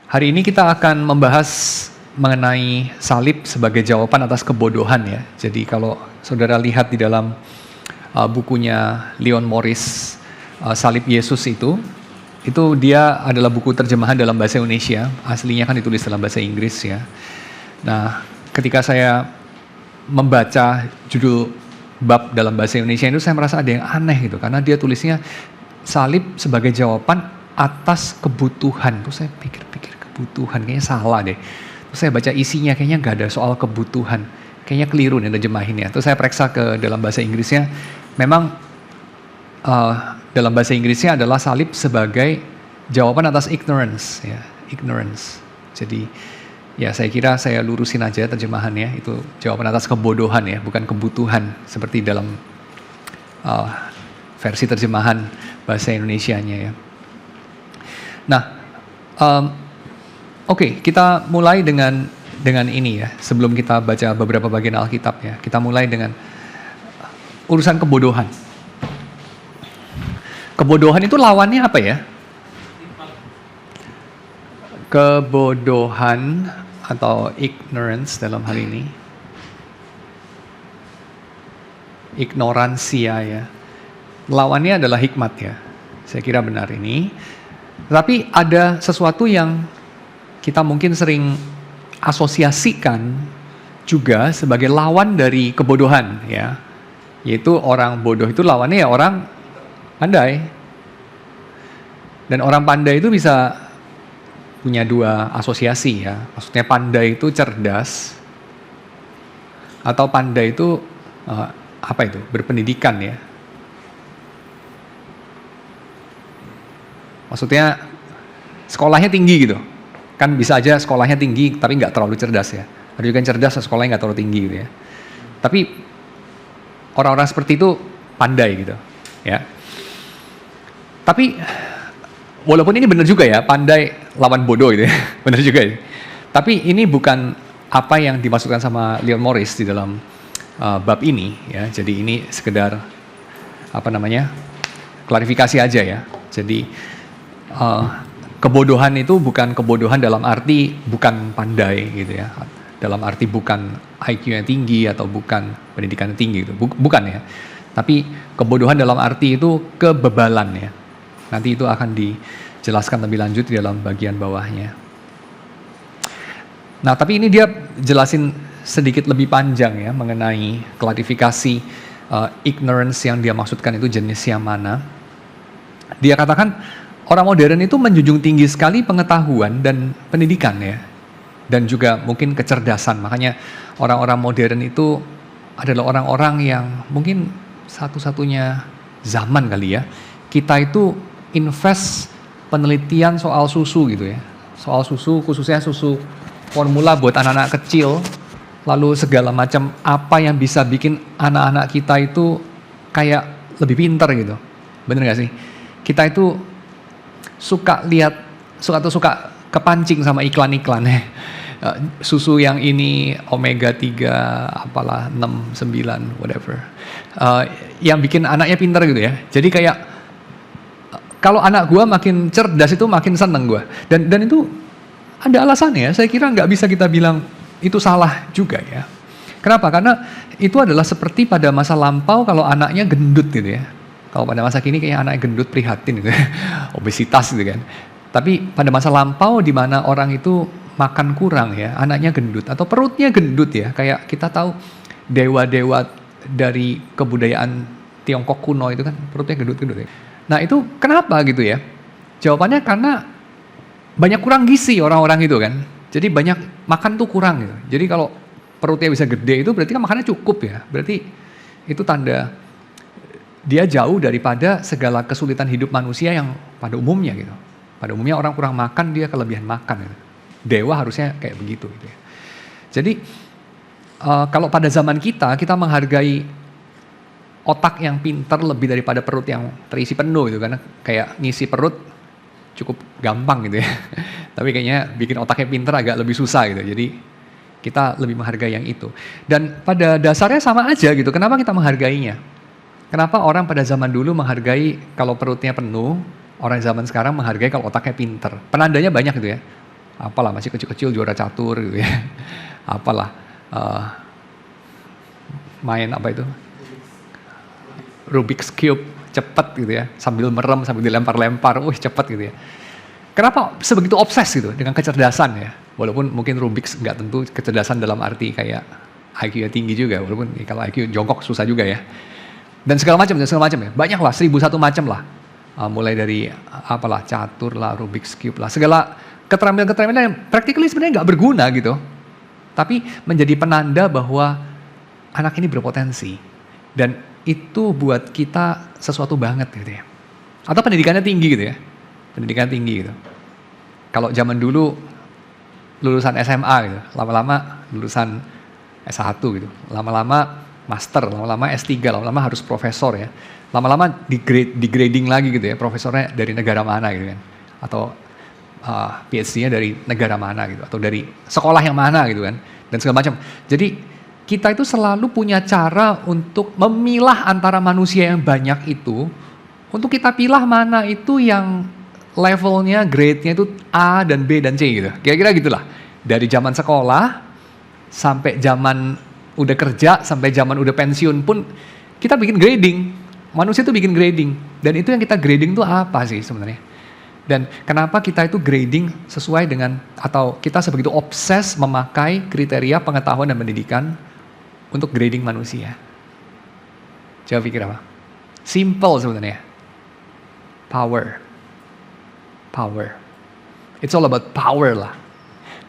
Hari ini kita akan membahas mengenai salib sebagai jawaban atas kebodohan ya. Jadi kalau saudara lihat di dalam bukunya Leon Morris, Salib Yesus itu dia adalah buku terjemahan dalam bahasa Indonesia. Aslinya kan ditulis dalam bahasa Inggris ya. Nah, ketika saya membaca judul bab dalam bahasa Indonesia itu saya merasa ada yang aneh gitu. Karena dia tulisnya salib sebagai jawaban atas kebutuhan. Terus saya pikir-pikir kebutuhan, kayaknya salah deh. Terus saya baca isinya, kayaknya nggak ada soal kebutuhan. Kayaknya keliru nih terjemahinnya. Terus saya periksa ke dalam bahasa Inggrisnya, memang dalam bahasa Inggrisnya adalah salib sebagai jawaban atas ignorance, ya, ignorance. Jadi ya saya kira saya lurusin aja terjemahannya, itu jawaban atas kebodohan ya, bukan kebutuhan seperti dalam versi terjemahan bahasa Indonesianya ya. Nah, oke, kita mulai dengan ini ya. Sebelum kita baca beberapa bagian Alkitab ya, kita mulai dengan urusan kebodohan. Kebodohan itu lawannya apa ya? Kebodohan atau ignorance dalam hal ini. Ignoransia ya. Lawannya adalah hikmat ya. Saya kira benar ini. Tapi ada sesuatu yang kita mungkin sering asosiasikan juga sebagai lawan dari kebodohan ya. Yaitu orang bodoh itu lawannya ya orang pandai. Dan orang pandai itu bisa punya dua asosiasi ya. Maksudnya pandai itu cerdas, atau pandai itu berpendidikan ya. Maksudnya sekolahnya tinggi gitu. Kan bisa aja sekolahnya tinggi tapi nggak terlalu cerdas ya. Ada juga yang cerdas sekolahnya nggak terlalu tinggi gitu ya. Tapi orang-orang seperti itu pandai gitu ya. Tapi walaupun ini benar juga ya, pandai lawan bodoh gitu ya. Benar juga ya. Tapi ini bukan apa yang dimaksudkan sama Leon Morris di dalam bab ini ya. Jadi ini sekedar klarifikasi aja ya. Jadi kebodohan itu bukan kebodohan dalam arti bukan pandai gitu ya, dalam arti bukan IQ-nya tinggi atau bukan pendidikannya tinggi gitu, bukan ya. Tapi kebodohan dalam arti itu kebebalan ya. Nanti itu akan dijelaskan lebih lanjut di dalam bagian bawahnya. Nah, tapi ini dia jelasin sedikit lebih panjang ya mengenai klarifikasi ignorance yang dia maksudkan itu jenis yang mana. Dia katakan orang modern itu menjunjung tinggi sekali pengetahuan dan pendidikan ya. Dan juga mungkin kecerdasan. Makanya orang-orang modern itu adalah orang-orang yang mungkin satu-satunya zaman kali ya. Kita itu invest penelitian soal susu gitu ya. Soal susu, khususnya susu formula buat anak-anak kecil. Lalu segala macam apa yang bisa bikin anak-anak kita itu kayak lebih pintar gitu. Bener gak sih? Kita itu suka kepancing sama iklan-iklannya. Susu yang ini omega 3 apalah 6, 9 whatever. Yang bikin anaknya pintar gitu ya. Jadi kayak kalau anak gua makin cerdas itu makin seneng gua. Dan itu ada alasannya. Saya kira nggak bisa kita bilang itu salah juga ya. Kenapa? Karena itu adalah seperti pada masa lampau kalau anaknya gendut gitu ya. Kalau pada masa kini kayaknya anaknya gendut prihatin gitu, obesitas gitu kan. Tapi pada masa lampau di mana orang itu makan kurang ya, anaknya gendut atau perutnya gendut ya. Kayak kita tahu dewa-dewa dari kebudayaan Tiongkok kuno itu kan perutnya gendut-gendut ya. Nah itu kenapa gitu ya? Jawabannya karena banyak kurang gizi orang-orang itu kan. Jadi banyak makan tuh kurang gitu. Jadi kalau perutnya bisa gede itu berarti kan makannya cukup ya. Berarti itu tanda dia jauh daripada segala kesulitan hidup manusia yang pada umumnya gitu. Pada umumnya orang kurang makan, dia kelebihan makan gitu. Dewa harusnya kayak begitu gitu ya. Jadi kalau pada zaman kita menghargai otak yang pintar lebih daripada perut yang terisi penuh gitu. Karena kayak ngisi perut cukup gampang gitu ya. Tapi kayaknya bikin otaknya pintar agak lebih susah gitu. Jadi kita lebih menghargai yang itu. Dan pada dasarnya sama aja gitu. Kenapa kita menghargainya? Kenapa orang pada zaman dulu menghargai kalau perutnya penuh, orang zaman sekarang menghargai kalau otaknya pinter. Penandanya banyak gitu ya. apalah masih kecil-kecil juara catur gitu ya. Apalah main apa itu? Rubik's Cube, cepet gitu ya, sambil merem, sambil dilempar-lempar, cepet gitu ya. Kenapa sebegitu obses gitu dengan kecerdasan ya? Walaupun mungkin Rubik's nggak tentu kecerdasan dalam arti kayak IQ-nya tinggi juga, walaupun kalau IQ jongkok susah juga ya. Dan segala macam ya, banyak lah, 1001 macam lah. Mulai dari apalah, catur lah, Rubik's Cube lah, segala keterampilan-keterampilan yang practically sebenarnya nggak berguna gitu. Tapi menjadi penanda bahwa anak ini berpotensi. Dan itu buat kita sesuatu banget gitu ya. Atau pendidikannya tinggi gitu ya. Pendidikan tinggi gitu. Kalau zaman dulu lulusan SMA gitu, lama-lama lulusan S1 gitu, lama-lama master, lama-lama S3, lama-lama harus profesor ya. Lama-lama di grading lagi gitu ya, profesornya dari negara mana gitu kan. Atau PhD-nya dari negara mana gitu, atau dari sekolah yang mana gitu kan, dan segala macam. Jadi kita itu selalu punya cara untuk memilah antara manusia yang banyak itu, untuk kita pilah mana itu yang levelnya, grade-nya itu A dan B dan C gitu. Kira-kira gitulah. Dari zaman sekolah, sampai zaman udah kerja, sampai zaman udah pensiun pun, kita bikin grading. Manusia itu bikin grading. Dan itu yang kita grading itu apa sih sebenarnya? Dan kenapa kita itu grading sesuai dengan, atau kita sebegitu obses memakai kriteria pengetahuan dan pendidikan untuk grading manusia? Coba pikir apa? Simple sebenarnya. Power. It's all about power lah.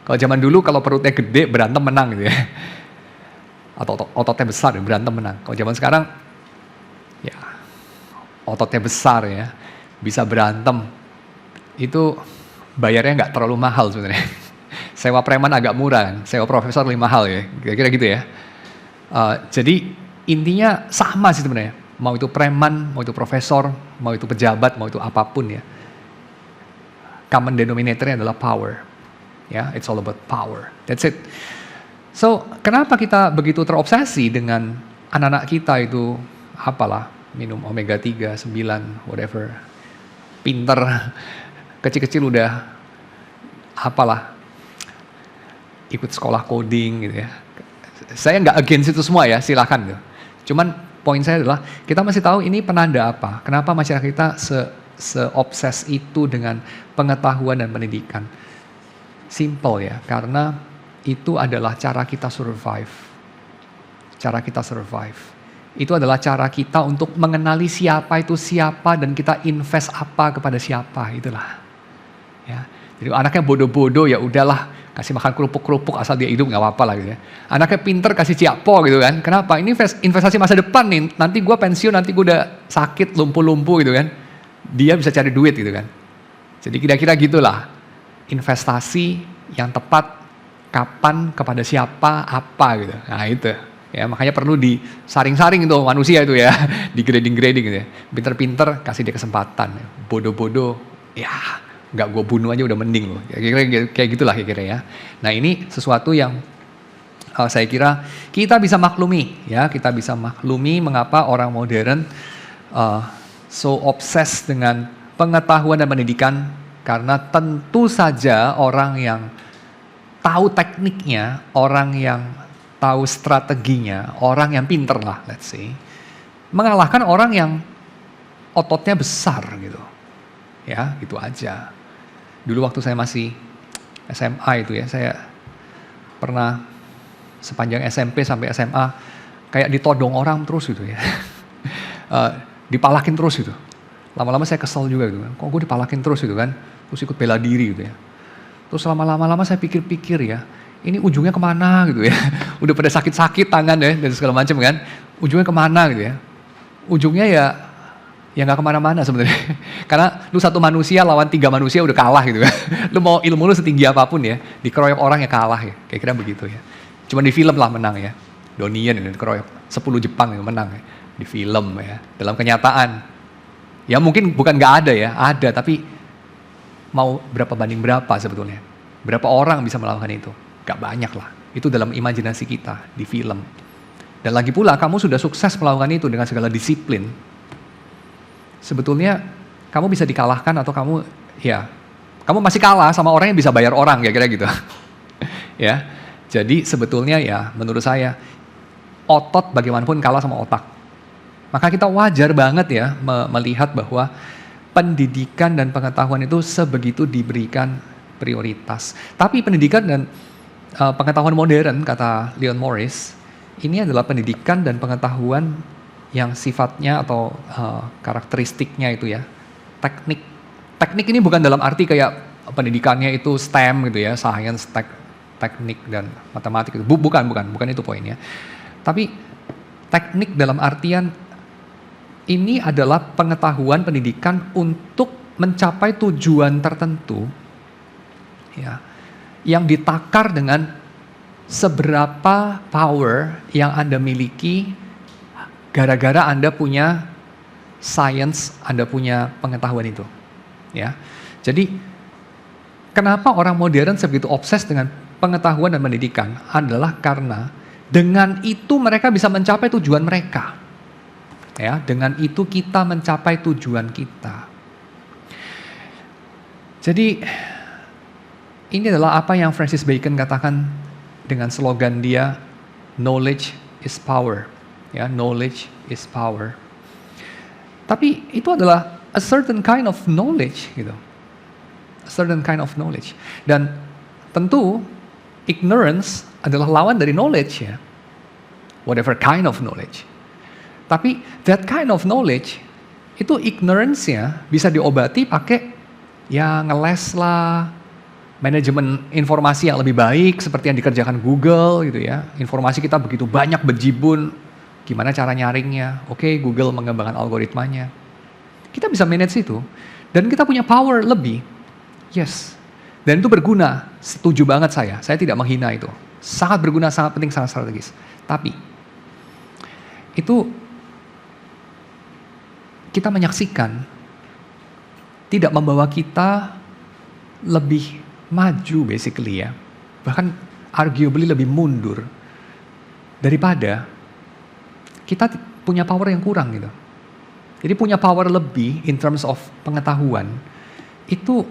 Kalau zaman dulu kalau perutnya gede berantem menang gitu ya. Atau ototnya besar berantem menang. Kalau zaman sekarang ya ototnya besar ya, bisa berantem. Itu bayarnya nggak terlalu mahal sebenarnya. Sewa preman agak murah kan, sewa profesor lebih mahal ya, kira-kira gitu ya. Jadi intinya sama sih sebenarnya. Mau itu preman, mau itu profesor, mau itu pejabat, mau itu apapun ya. Common denominator-nya adalah power. Ya, it's all about power. That's it. So, kenapa kita begitu terobsesi dengan anak-anak kita itu apalah, minum omega 3, 9, whatever. Pinter, kecil-kecil udah apalah, ikut sekolah coding gitu ya. Saya nggak against itu semua ya, silakan gitu. Cuman poin saya adalah kita masih tahu ini penanda apa. Kenapa masyarakat kita se-obses itu dengan pengetahuan dan pendidikan. Simple ya, karena itu adalah cara kita survive. Cara kita survive. Itu adalah cara kita untuk mengenali siapa itu siapa dan kita invest apa kepada siapa, itulah. Ya. Jadi anaknya bodoh-bodoh ya udahlah, kasih makan kerupuk-kerupuk asal dia hidup nggak apa-apa lah gitu ya. Anaknya pinter kasih ciapo gitu kan. Kenapa? Ini investasi masa depan nih. Nanti gue pensiun, nanti gue udah sakit, lumpuh-lumpuh gitu kan. Dia bisa cari duit gitu kan. Jadi kira-kira gitulah. Investasi yang tepat kapan, kepada siapa, apa gitu. Nah itu. Ya makanya perlu disaring-saring itu manusia itu ya. Di grading-grading gitu ya. Pinter-pinter kasih dia kesempatan. Bodoh-bodoh ya nggak gue bunuh aja udah mending loh. Kira-kira kayak gitulah kira-kira ya. Nah ini sesuatu yang saya kira kita bisa maklumi ya. Kita bisa maklumi mengapa orang modern so obses dengan pengetahuan dan pendidikan, karena tentu saja orang yang tahu tekniknya, orang yang tahu strateginya, orang yang pinter lah, let's say, mengalahkan orang yang ototnya besar gitu. Ya, gitu aja. Dulu waktu saya masih SMA itu ya, saya pernah sepanjang SMP sampai SMA kayak ditodong orang terus gitu ya. Dipalakin terus gitu. Lama-lama saya kesel juga gitu kan. Kok gue dipalakin terus gitu kan. Terus ikut bela diri gitu ya. Terus lama-lama saya pikir-pikir ya. Ini ujungnya kemana gitu ya. Udah pada sakit-sakit tangan ya. Dan segala macam kan. Ujungnya kemana gitu ya. Ujungnya ya gak kemana-mana sebenarnya. Karena lu satu manusia lawan 3 manusia udah kalah gitu kan. Lu mau ilmu lu setinggi apapun ya. Dikeroyok orang ya kalah ya. Kira-kira begitu ya. Cuma di film lah menang ya. Donnie Yen dikeroyok. 10 Jepang yang menang ya. Di film ya. Dalam kenyataan. Ya mungkin bukan gak ada ya, ada, tapi mau berapa banding berapa sebetulnya. Berapa orang bisa melakukan itu? Gak banyak lah. Itu dalam imajinasi kita, di film. Dan lagi pula kamu sudah sukses melakukan itu dengan segala disiplin. Sebetulnya kamu bisa dikalahkan atau kamu Kamu masih kalah sama orang yang bisa bayar orang, kira-kira gitu. Ya, jadi sebetulnya ya menurut saya, otot bagaimanapun kalah sama otak. Maka kita wajar banget ya melihat bahwa pendidikan dan pengetahuan itu sebegitu diberikan prioritas. Tapi pendidikan dan pengetahuan modern, kata Leon Morris, ini adalah pendidikan dan pengetahuan yang sifatnya atau karakteristiknya itu ya, teknik. Teknik ini bukan dalam arti kayak pendidikannya itu STEM gitu ya, science, teknik dan matematik itu. Bukan itu poinnya. Tapi teknik dalam artian ini adalah pengetahuan pendidikan untuk mencapai tujuan tertentu ya, yang ditakar dengan seberapa power yang Anda miliki gara-gara Anda punya science, Anda punya pengetahuan itu. Ya. Jadi kenapa orang modern sebegitu obses dengan pengetahuan dan pendidikan adalah karena dengan itu mereka bisa mencapai tujuan mereka. Ya, dengan itu kita mencapai tujuan kita. Jadi ini adalah apa yang Francis Bacon katakan dengan slogan dia, knowledge is power. Ya, knowledge is power. Tapi itu adalah a certain kind of knowledge gitu. A certain kind of knowledge. Dan tentu ignorance adalah lawan dari knowledge ya. Whatever kind of knowledge. Tapi that kind of knowledge itu ignorance-nya bisa diobati pakai ya ngeles lah, manajemen informasi yang lebih baik seperti yang dikerjakan Google gitu ya. Informasi kita begitu banyak berjibun, gimana cara nyaringnya? Oke, Google mengembangkan algoritmanya. Kita bisa manage itu dan kita punya power lebih. Yes. Dan itu berguna. Setuju banget saya. Saya tidak menghina itu. Sangat berguna, sangat penting, sangat strategis. Tapi itu kita menyaksikan tidak membawa kita lebih maju basically ya. Bahkan arguably lebih mundur daripada kita punya power yang kurang gitu. Jadi punya power lebih in terms of pengetahuan itu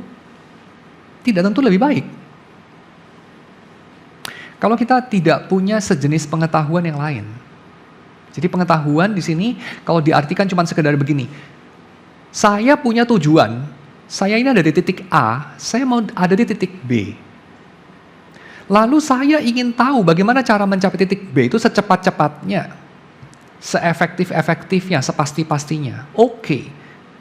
tidak tentu lebih baik. Kalau kita tidak punya sejenis pengetahuan yang lain. Jadi pengetahuan di sini kalau diartikan cuma sekedar begini. Saya punya tujuan, saya ini ada di titik A, saya mau ada di titik B. Lalu saya ingin tahu bagaimana cara mencapai titik B itu secepat-cepatnya, seefektif-efektifnya, sepasti-pastinya. Oke,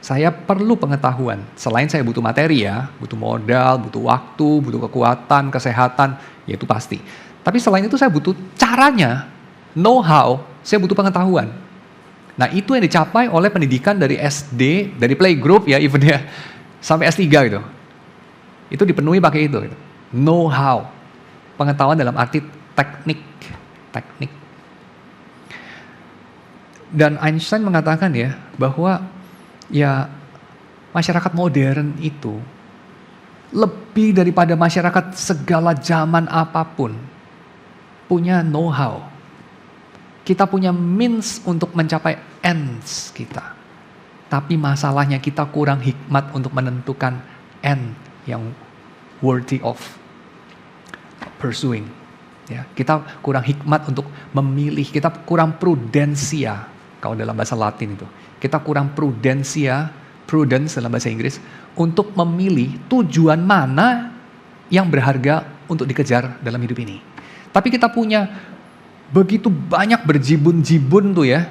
saya perlu pengetahuan. Selain saya butuh materi ya, butuh modal, butuh waktu, butuh kekuatan, kesehatan, ya itu pasti. Tapi selain itu saya butuh caranya, know-how, saya butuh pengetahuan. Nah itu yang dicapai oleh pendidikan dari SD, dari playgroup ya, even ya, sampai S3 gitu. Itu dipenuhi pakai itu. Gitu. Know-how, pengetahuan dalam arti teknik. Dan Einstein mengatakan ya, bahwa ya masyarakat modern itu lebih daripada masyarakat segala zaman apapun punya know-how. Kita punya means untuk mencapai ends kita. Tapi masalahnya kita kurang hikmat untuk menentukan end yang worthy of pursuing. Ya, kita kurang hikmat untuk memilih, kita kurang prudensia kalau dalam bahasa Latin itu. Kita kurang prudensia, prudence dalam bahasa Inggris, untuk memilih tujuan mana yang berharga untuk dikejar dalam hidup ini. Tapi kita punya begitu banyak berjibun-jibun tuh ya,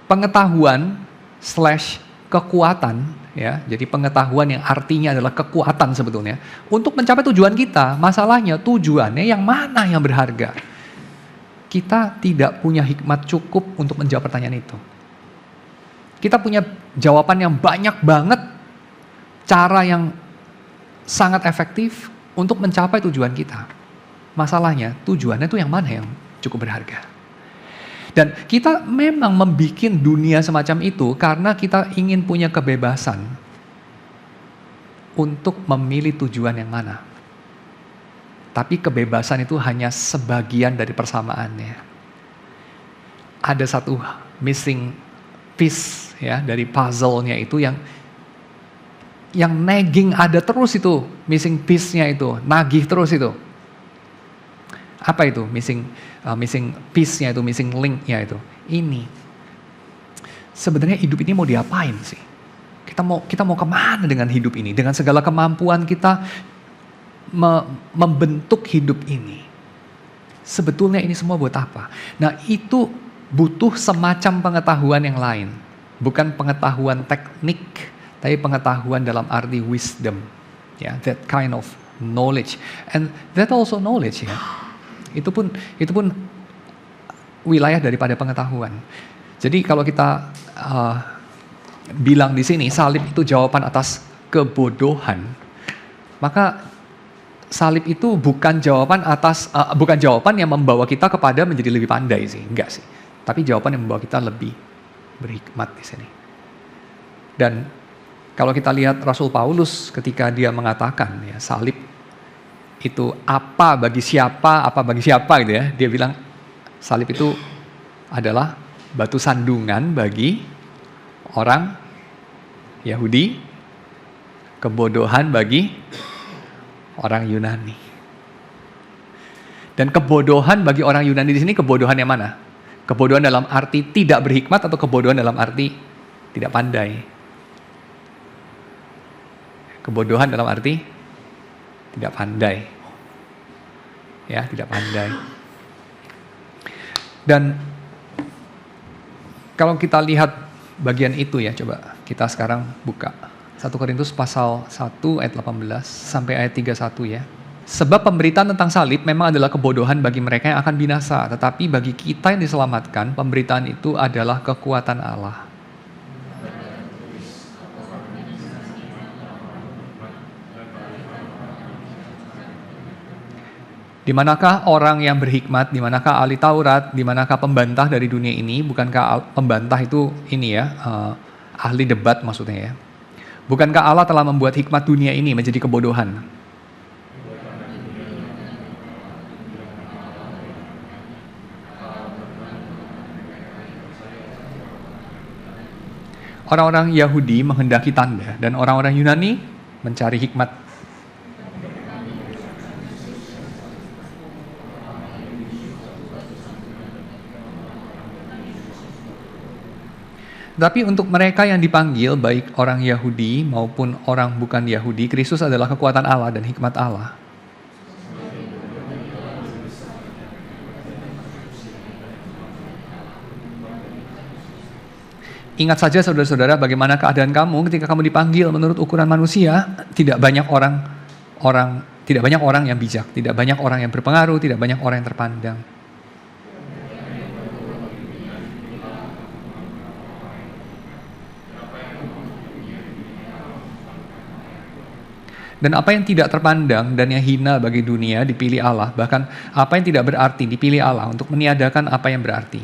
pengetahuan / kekuatan ya. Jadi pengetahuan yang artinya adalah kekuatan sebetulnya untuk mencapai tujuan kita. Masalahnya tujuannya yang mana yang berharga? Kita tidak punya hikmat cukup untuk menjawab pertanyaan itu. Kita punya jawaban yang banyak banget, cara yang sangat efektif untuk mencapai tujuan kita. Masalahnya tujuannya itu yang mana yang cukup berharga. Dan kita memang membuat dunia semacam itu karena kita ingin punya kebebasan untuk memilih tujuan yang mana. Tapi kebebasan itu hanya sebagian dari persamaannya. Ada satu missing piece ya dari puzzle-nya itu yang yang nagging ada terus itu, missing piece-nya itu, nagih terus itu. Apa itu missing piece-nya itu, missing link-nya itu? Ini. Sebenarnya hidup ini mau diapain sih? Kita mau kemana dengan hidup ini? Dengan segala kemampuan kita membentuk hidup ini. Sebetulnya ini semua buat apa? Nah, itu butuh semacam pengetahuan yang lain. Bukan pengetahuan teknik, tapi pengetahuan dalam arti wisdom. Ya, that kind of knowledge. And that also knowledge ya. Itu pun wilayah daripada pengetahuan. Jadi kalau kita bilang di sini salib itu jawaban atas kebodohan, maka salib itu bukan jawaban yang membawa kita kepada menjadi lebih pandai sih, enggak sih. Tapi jawaban yang membawa kita lebih berhikmat di sini. Dan kalau kita lihat Rasul Paulus ketika dia mengatakan ya salib itu apa bagi siapa gitu ya. Dia bilang salib itu adalah batu sandungan bagi orang Yahudi, kebodohan bagi orang Yunani. Dan kebodohan bagi orang Yunani di sini kebodohan yang mana? Kebodohan dalam arti tidak berhikmat atau kebodohan dalam arti tidak pandai? Kebodohan dalam arti tidak pandai. Ya, tidak pandai. Dan kalau kita lihat bagian itu ya, coba kita sekarang buka 1 Korintus pasal 1 ayat 18 sampai ayat 31 ya. Sebab pemberitaan tentang salib memang adalah kebodohan bagi mereka yang akan binasa, tetapi bagi kita yang diselamatkan, pemberitaan itu adalah kekuatan Allah. Di manakah orang yang berhikmat, di manakah ahli Taurat, di manakah pembantah dari dunia ini? Bukankah pembantah itu ini ya, ahli debat maksudnya ya. Bukankah Allah telah membuat hikmat dunia ini menjadi kebodohan? Orang-orang Yahudi menghendaki tanda dan orang-orang Yunani mencari hikmat. Tapi untuk mereka yang dipanggil, baik orang Yahudi maupun orang bukan Yahudi, Kristus adalah kekuatan Allah dan hikmat Allah. Ingat saja saudara-saudara bagaimana keadaan kamu ketika kamu dipanggil menurut ukuran manusia. Tidak banyak orang yang bijak, tidak banyak orang yang berpengaruh, tidak banyak orang yang terpandang. Dan apa yang tidak terpandang dan yang hina bagi dunia dipilih Allah. Bahkan apa yang tidak berarti dipilih Allah untuk meniadakan apa yang berarti.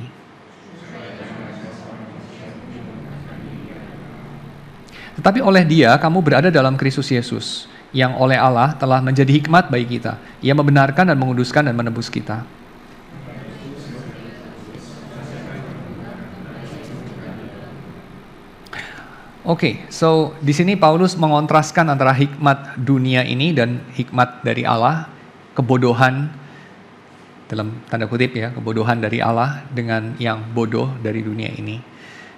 Tetapi oleh Dia kamu berada dalam Kristus Yesus, yang oleh Allah telah menjadi hikmat bagi kita. Ia membenarkan dan menguduskan dan menebus kita. Oke, so di sini Paulus mengontraskan antara hikmat dunia ini dan hikmat dari Allah, kebodohan dalam tanda kutip ya, kebodohan dari Allah dengan yang bodoh dari dunia ini.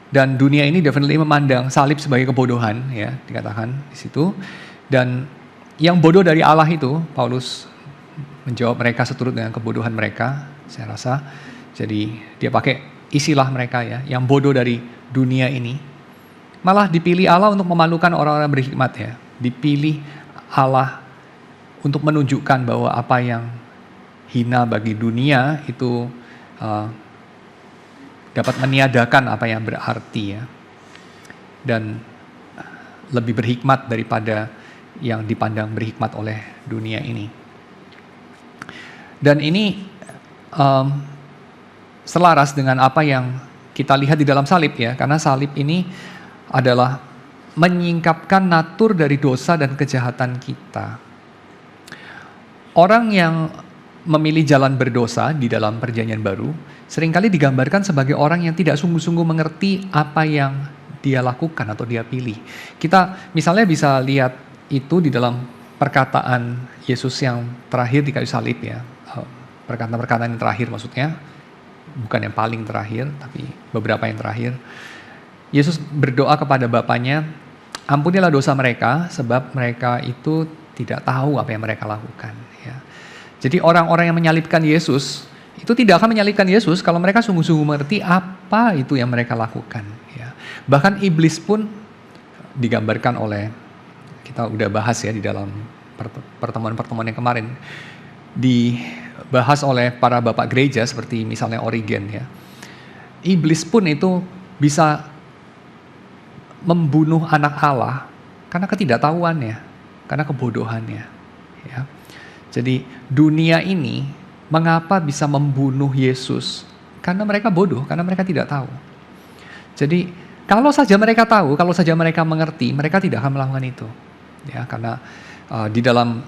Dan dunia ini definitely memandang salib sebagai kebodohan ya, dikatakan di situ. Dan yang bodoh dari Allah itu, Paulus menjawab mereka seturut dengan kebodohan mereka, saya rasa. Jadi dia pakai istilah mereka ya, yang bodoh dari dunia ini. Malah dipilih Allah untuk memalukan orang-orang berhikmat ya. Dipilih Allah untuk menunjukkan bahwa apa yang hina bagi dunia itu dapat meniadakan apa yang berarti ya. Dan lebih berhikmat daripada yang dipandang berhikmat oleh dunia ini. Dan ini selaras dengan apa yang kita lihat di dalam salib ya. Karena salib ini adalah menyingkapkan natur dari dosa dan kejahatan kita. Orang yang memilih jalan berdosa di dalam perjanjian baru, seringkali digambarkan sebagai orang yang tidak sungguh-sungguh mengerti apa yang dia lakukan atau dia pilih. Kita misalnya bisa lihat itu di dalam perkataan Yesus yang terakhir di kayu salib ya. Perkataan-perkataan yang terakhir maksudnya, bukan yang paling terakhir, tapi beberapa yang terakhir. Yesus berdoa kepada Bapanya, ampunilah dosa mereka, sebab mereka itu tidak tahu apa yang mereka lakukan. Ya. Jadi orang-orang yang menyalibkan Yesus, itu tidak akan menyalibkan Yesus kalau mereka sungguh-sungguh mengerti apa itu yang mereka lakukan. Ya. Bahkan iblis pun digambarkan oleh, kita udah bahas ya di dalam pertemuan-pertemuan yang kemarin, dibahas oleh para bapak gereja seperti misalnya Origen ya. Iblis pun itu bisa membunuh anak Allah karena ketidaktahuannya, karena kebodohannya. Ya. Jadi dunia ini mengapa bisa membunuh Yesus? Karena mereka bodoh, karena mereka tidak tahu. Jadi kalau saja mereka tahu, kalau saja mereka mengerti, mereka tidak akan melakukan itu. Ya, karena di dalam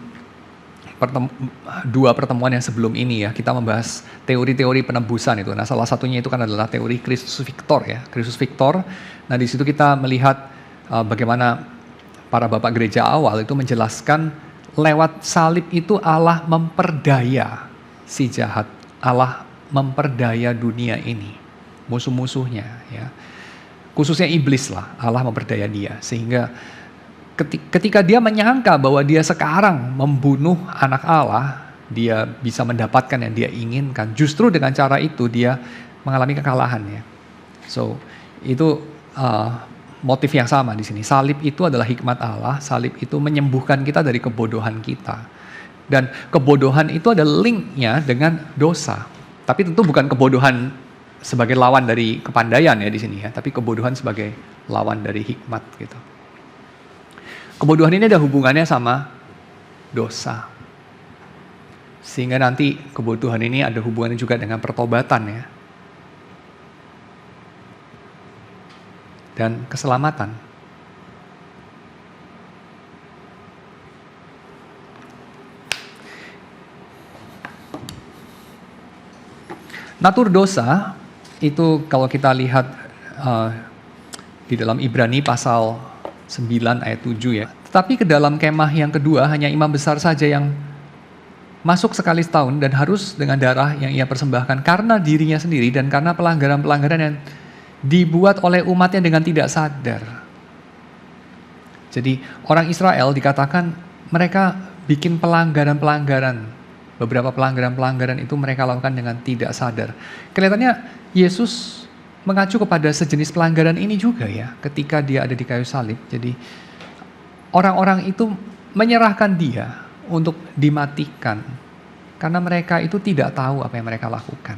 dua pertemuan yang sebelum ini ya, kita membahas teori-teori penebusan itu. Nah, salah satunya itu kan adalah teori Kristus Victor ya, Kristus Victor. Nah, di situ kita melihat bagaimana para bapak gereja awal itu menjelaskan lewat salib itu Allah memperdaya si jahat, Allah memperdaya dunia ini, musuh-musuhnya ya. Khususnya iblis lah, Allah memperdaya dia. Sehingga ketika dia menyangka bahwa dia sekarang membunuh anak Allah, dia bisa mendapatkan yang dia inginkan. Justru dengan cara itu dia mengalami kekalahan ya. So, itu motif yang sama di sini. Salib itu adalah hikmat Allah, salib itu menyembuhkan kita dari kebodohan kita. Dan kebodohan itu ada linknya dengan dosa. Tapi tentu bukan kebodohan sebagai lawan dari kepandaian ya di sini ya, tapi kebodohan sebagai lawan dari hikmat gitu. Kebodohan ini ada hubungannya sama dosa. Sehingga nanti kebodohan ini ada hubungannya juga dengan pertobatan ya. Dan keselamatan. Natur dosa itu kalau kita lihat di dalam Ibrani pasal 9 ayat 7 ya. Tetapi ke dalam kemah yang kedua hanya imam besar saja yang masuk sekali setahun dan harus dengan darah yang ia persembahkan karena dirinya sendiri dan karena pelanggaran-pelanggaran yang dibuat oleh umatnya dengan tidak sadar. Jadi orang Israel dikatakan mereka bikin pelanggaran-pelanggaran. Beberapa pelanggaran-pelanggaran itu mereka lakukan dengan tidak sadar. Kelihatannya Yesus mengacu kepada sejenis pelanggaran ini juga ya, ketika dia ada di kayu salib. Jadi orang-orang itu menyerahkan dia untuk dimatikan karena mereka itu tidak tahu apa yang mereka lakukan.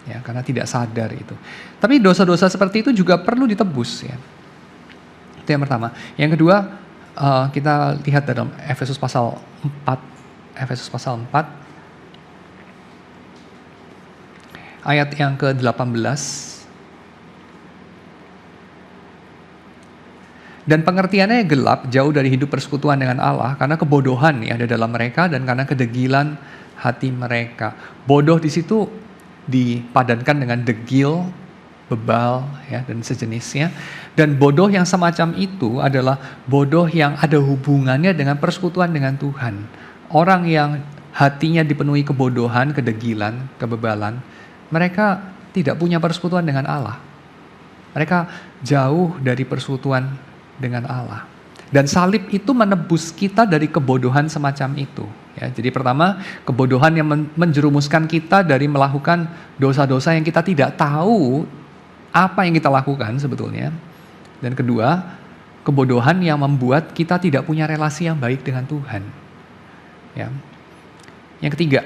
Ya, karena tidak sadar itu. Tapi dosa-dosa seperti itu juga perlu ditebus ya. Itu yang pertama. Yang kedua, kita lihat dalam Efesus pasal 4. Efesus pasal 4 ayat yang ke-18. Dan pengertiannya gelap, jauh dari hidup persekutuan dengan Allah, karena kebodohan yang ada dalam mereka dan karena kedegilan hati mereka. Bodoh di situ dipadankan dengan degil, bebal, ya, dan sejenisnya. Dan bodoh yang semacam itu adalah bodoh yang ada hubungannya dengan persekutuan dengan Tuhan. Orang yang hatinya dipenuhi kebodohan, kedegilan, kebebalan, mereka tidak punya persekutuan dengan Allah. Mereka jauh dari persekutuan dengan Allah. Dan salib itu menebus kita dari kebodohan semacam itu. Ya, jadi pertama, kebodohan yang menjerumuskan kita dari melakukan dosa-dosa yang kita tidak tahu apa yang kita lakukan sebetulnya. Dan kedua, kebodohan yang membuat kita tidak punya relasi yang baik dengan Tuhan. Ya. Yang ketiga,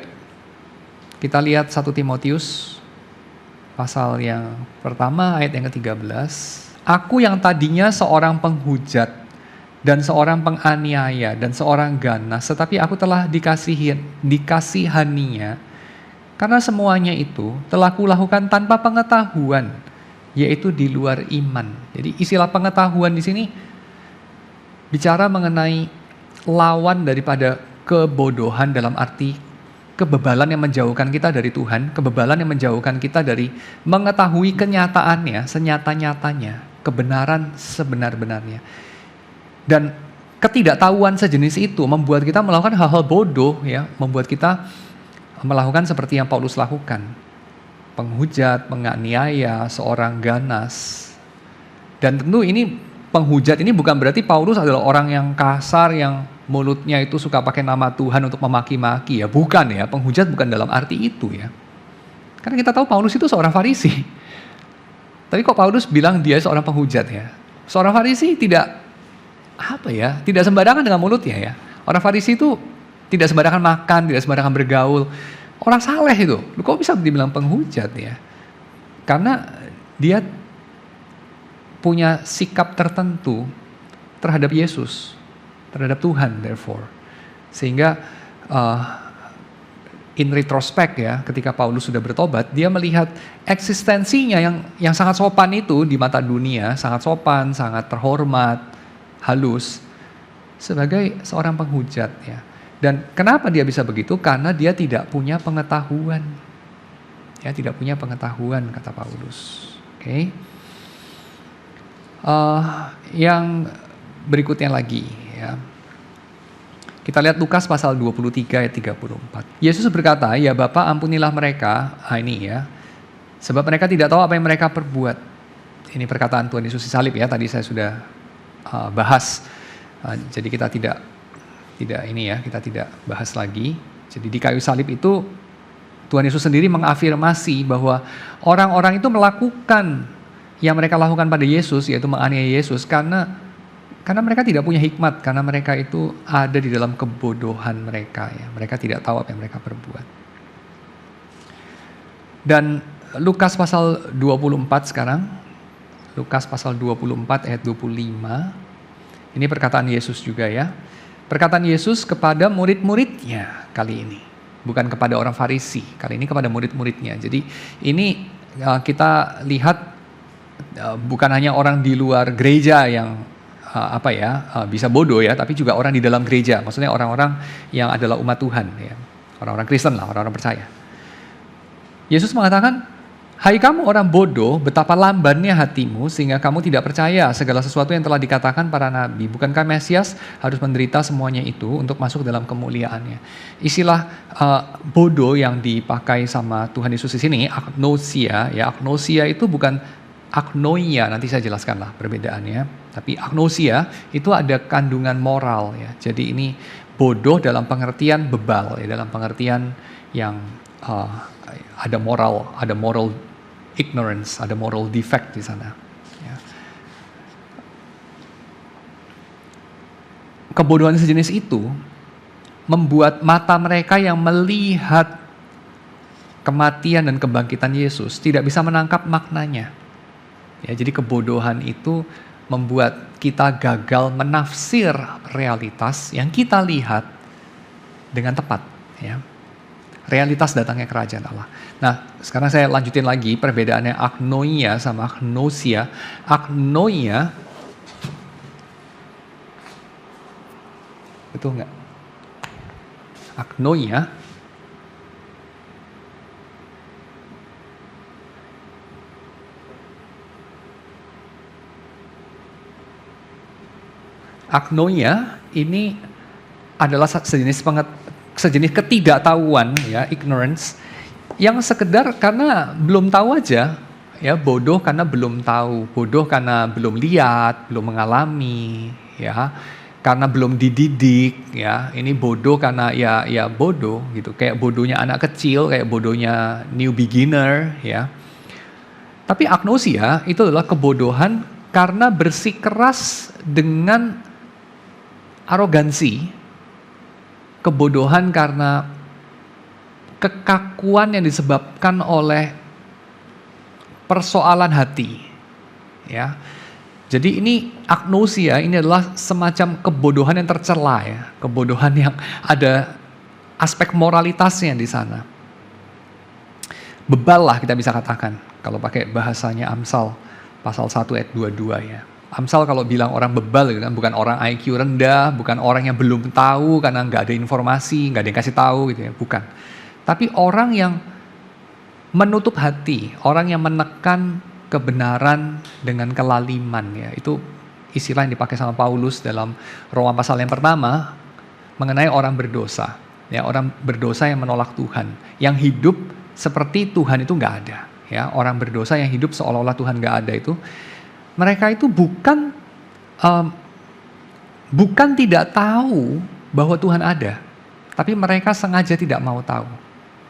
kita lihat 1 Timotius pasal yang pertama ayat yang ke-13. Aku yang tadinya seorang penghujat dan seorang penganiaya dan seorang ganas, tetapi aku telah dikasihaninya karena semuanya itu telah kulakukan tanpa pengetahuan, yaitu di luar iman. Jadi istilah pengetahuan di sini bicara mengenai lawan daripada kebodohan dalam arti kebebalan yang menjauhkan kita dari Tuhan, kebebalan yang menjauhkan kita dari mengetahui kenyataannya, senyata-nyatanya, kebenaran sebenar-benarnya. Dan ketidaktahuan sejenis itu membuat kita melakukan hal-hal bodoh, ya, membuat kita melakukan seperti yang Paulus lakukan. Penghujat, menganiaya, seorang ganas. Dan tentu ini penghujat ini bukan berarti Paulus adalah orang yang kasar, yang mulutnya itu suka pakai nama Tuhan untuk memaki-maki, ya. Bukan, ya, penghujat bukan dalam arti itu, ya. Karena kita tahu Paulus itu seorang Farisi. Tapi kok Paulus bilang dia seorang penghujat, ya? Seorang Farisi tidak sembarangan dengan mulutnya, ya. Orang Farisi itu tidak sembarangan makan, tidak sembarangan bergaul. Orang saleh itu, kok bisa dibilang penghujat, ya? Karena dia punya sikap tertentu terhadap Yesus, terhadap Tuhan, therefore. Sehingga in retrospect, ya, ketika Paulus sudah bertobat, dia melihat eksistensinya yang sangat sopan itu di mata dunia, sangat sopan, sangat terhormat, halus, sebagai seorang penghujat, ya. Dan kenapa dia bisa begitu? Karena dia tidak punya pengetahuan. Ya, tidak punya pengetahuan, kata Paulus. Oke. Yang berikutnya lagi, ya. Kita lihat Lukas pasal 23 ayat 34. Yesus berkata, "Ya Bapa, ampunilah mereka." Ini, ya. Sebab mereka tidak tahu apa yang mereka perbuat. Ini perkataan Tuhan Yesus di salib, ya. Tadi saya sudah bahas. Jadi kita tidak bahas lagi. Jadi di kayu salib itu Tuhan Yesus sendiri mengafirmasi bahwa orang-orang itu melakukan yang mereka lakukan pada Yesus, yaitu menganiaya Yesus, karena mereka tidak punya hikmat, karena mereka itu ada di dalam kebodohan mereka, ya. Mereka tidak tahu apa yang mereka perbuat. Dan Lukas pasal 24 sekarang, Lukas pasal 24 ayat 25, ini perkataan Yesus juga, ya. Perkataan Yesus kepada murid-muridnya kali ini. Bukan kepada orang Farisi, kali ini kepada murid-muridnya. Jadi ini kita lihat bukan hanya orang di luar gereja yang bisa bodoh, ya, tapi juga orang di dalam gereja. Maksudnya orang-orang yang adalah umat Tuhan, ya. Orang-orang Kristen lah, orang-orang percaya. Yesus mengatakan, "Hai kamu orang bodoh, betapa lambannya hatimu sehingga kamu tidak percaya segala sesuatu yang telah dikatakan para nabi. Bukankah Mesias harus menderita semuanya itu untuk masuk dalam kemuliaannya?" Istilah bodoh yang dipakai sama Tuhan Yesus di sini, agnosia, ya. Agnosia itu bukan agnoia, nanti saya jelaskan lah perbedaannya. Tapi agnosia itu ada kandungan moral, ya. Jadi ini bodoh dalam pengertian bebal, ya, dalam pengertian yang ada moral ignorance, ada moral defect di sana. Ya. Kebodohan sejenis itu membuat mata mereka yang melihat kematian dan kebangkitan Yesus tidak bisa menangkap maknanya. Ya, jadi kebodohan itu membuat kita gagal menafsir realitas yang kita lihat dengan tepat, ya. Realitas datangnya kerajaan Allah. Nah, sekarang saya lanjutin lagi perbedaannya agnoia sama agnosia. Agnoia, betul nggak? Agnoia ini adalah sejenis ketidaktahuan, ya, ignorance, yang sekedar karena belum tahu aja, ya. Bodoh karena belum tahu, bodoh karena belum lihat, belum mengalami, ya, karena belum dididik, ya. Ini bodoh karena ya bodoh gitu, kayak bodohnya anak kecil, kayak bodohnya new beginner, ya. Tapi agnosia itu adalah kebodohan karena bersikeras dengan arogansi, kebodohan karena kekakuan yang disebabkan oleh persoalan hati, ya. Jadi ini agnosia, ini adalah semacam kebodohan yang tercela, ya, kebodohan yang ada aspek moralitasnya di sana. Bebal lah kita bisa katakan, kalau pakai bahasanya Amsal pasal 1 ayat 22, ya. Amsal kalau bilang orang bebal gitu kan, bukan orang IQ rendah, bukan orang yang belum tahu karena nggak ada informasi, nggak ada yang kasih tahu gitu, ya, bukan. Tapi orang yang menutup hati, orang yang menekan kebenaran dengan kelaliman, ya, itu istilah yang dipakai sama Paulus dalam Roma pasal yang pertama mengenai orang berdosa. Ya, orang berdosa yang menolak Tuhan, yang hidup seperti Tuhan itu nggak ada. Ya, orang berdosa yang hidup seolah-olah Tuhan nggak ada itu, mereka itu bukan tidak tahu bahwa Tuhan ada, tapi mereka sengaja tidak mau tahu.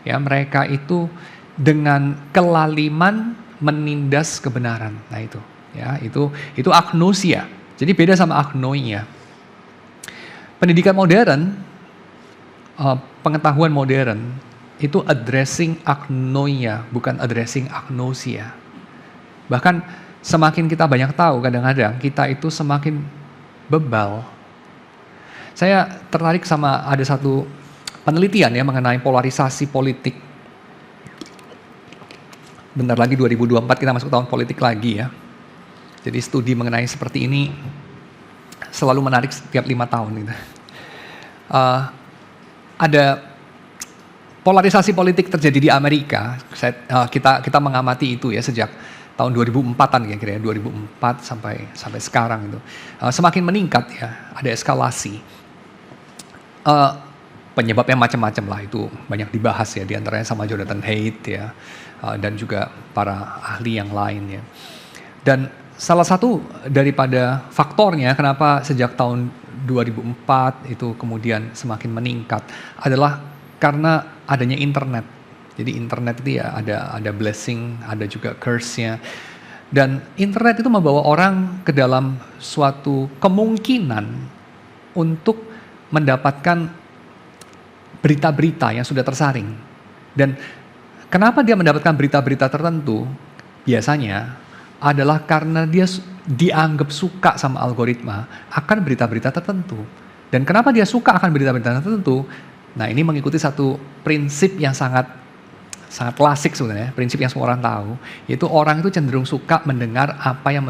Ya, mereka itu dengan kelaliman menindas kebenaran. Nah itu, ya, itu agnosia. Jadi beda sama agnoia. Pendidikan modern, pengetahuan modern itu addressing agnoia, bukan addressing agnosia. Bahkan semakin kita banyak tahu, kadang-kadang kita itu semakin bebal. Saya tertarik sama ada satu penelitian ya mengenai polarisasi politik. Bentar lagi 2024 kita masuk tahun politik lagi ya. Jadi studi mengenai seperti ini selalu menarik setiap 5 tahun gitu. Ada polarisasi politik terjadi di Amerika. Kita mengamati itu ya sejak tahun 2004-an kira-kira ya, 2004 sampai sekarang itu. Semakin meningkat ya, ada eskalasi. Penyebabnya macam-macam lah, itu banyak dibahas ya, diantaranya sama Jonathan Haidt ya, dan juga para ahli yang lain ya. Dan salah satu daripada faktornya kenapa sejak tahun 2004 itu kemudian semakin meningkat adalah karena adanya internet. Jadi internet itu ya ada blessing, ada juga curse-nya. Dan internet itu membawa orang ke dalam suatu kemungkinan untuk mendapatkan berita-berita yang sudah tersaring. Dan kenapa dia mendapatkan berita-berita tertentu? Biasanya adalah karena dia dianggap suka sama algoritma akan berita-berita tertentu. Dan kenapa dia suka akan berita-berita tertentu? Nah, ini mengikuti satu prinsip yang sangat klasik sebenarnya, prinsip yang semua orang tahu, yaitu orang itu cenderung suka mendengar apa yang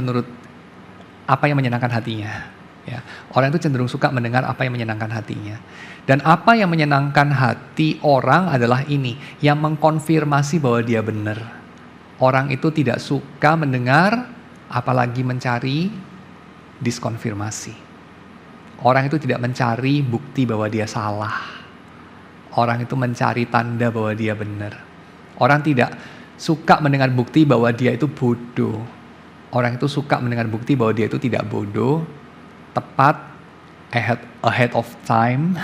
menyenangkan hatinya. Ya, orang itu cenderung suka mendengar apa yang menyenangkan hatinya. Dan apa yang menyenangkan hati orang adalah ini, yang mengkonfirmasi bahwa dia benar. Orang itu tidak suka mendengar, apalagi mencari diskonfirmasi. Orang itu tidak mencari bukti bahwa dia salah. Orang itu mencari tanda bahwa dia benar. Orang tidak suka mendengar bukti bahwa dia itu bodoh. Orang itu suka mendengar bukti bahwa dia itu tidak bodoh, tepat, ahead of time,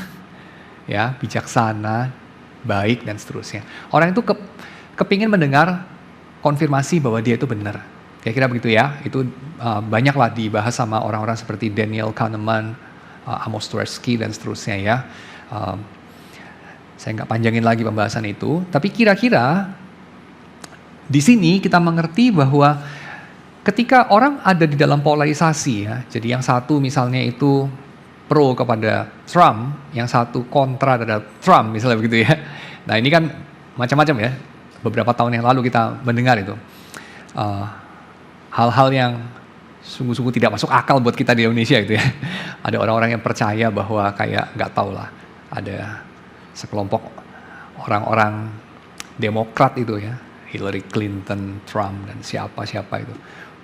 ya, bijaksana, baik, dan seterusnya. Orang itu kepingin mendengar konfirmasi bahwa dia itu benar. Kira-kira begitu ya. Itu banyaklah dibahas sama orang-orang seperti Daniel Kahneman, Amos Tversky, dan seterusnya ya. Saya nggak panjangin lagi pembahasan itu. Tapi kira-kira di sini kita mengerti bahwa ketika orang ada di dalam polarisasi ya, jadi yang satu misalnya itu pro kepada Trump, yang satu kontra terhadap Trump misalnya begitu ya. Nah ini kan macam-macam ya, beberapa tahun yang lalu kita mendengar itu. Hal-hal yang sungguh-sungguh tidak masuk akal buat kita di Indonesia gitu ya. Ada orang-orang yang percaya bahwa kayak nggak tahu lah, ada sekelompok orang-orang Demokrat itu ya, Hillary Clinton, Trump, dan siapa-siapa itu.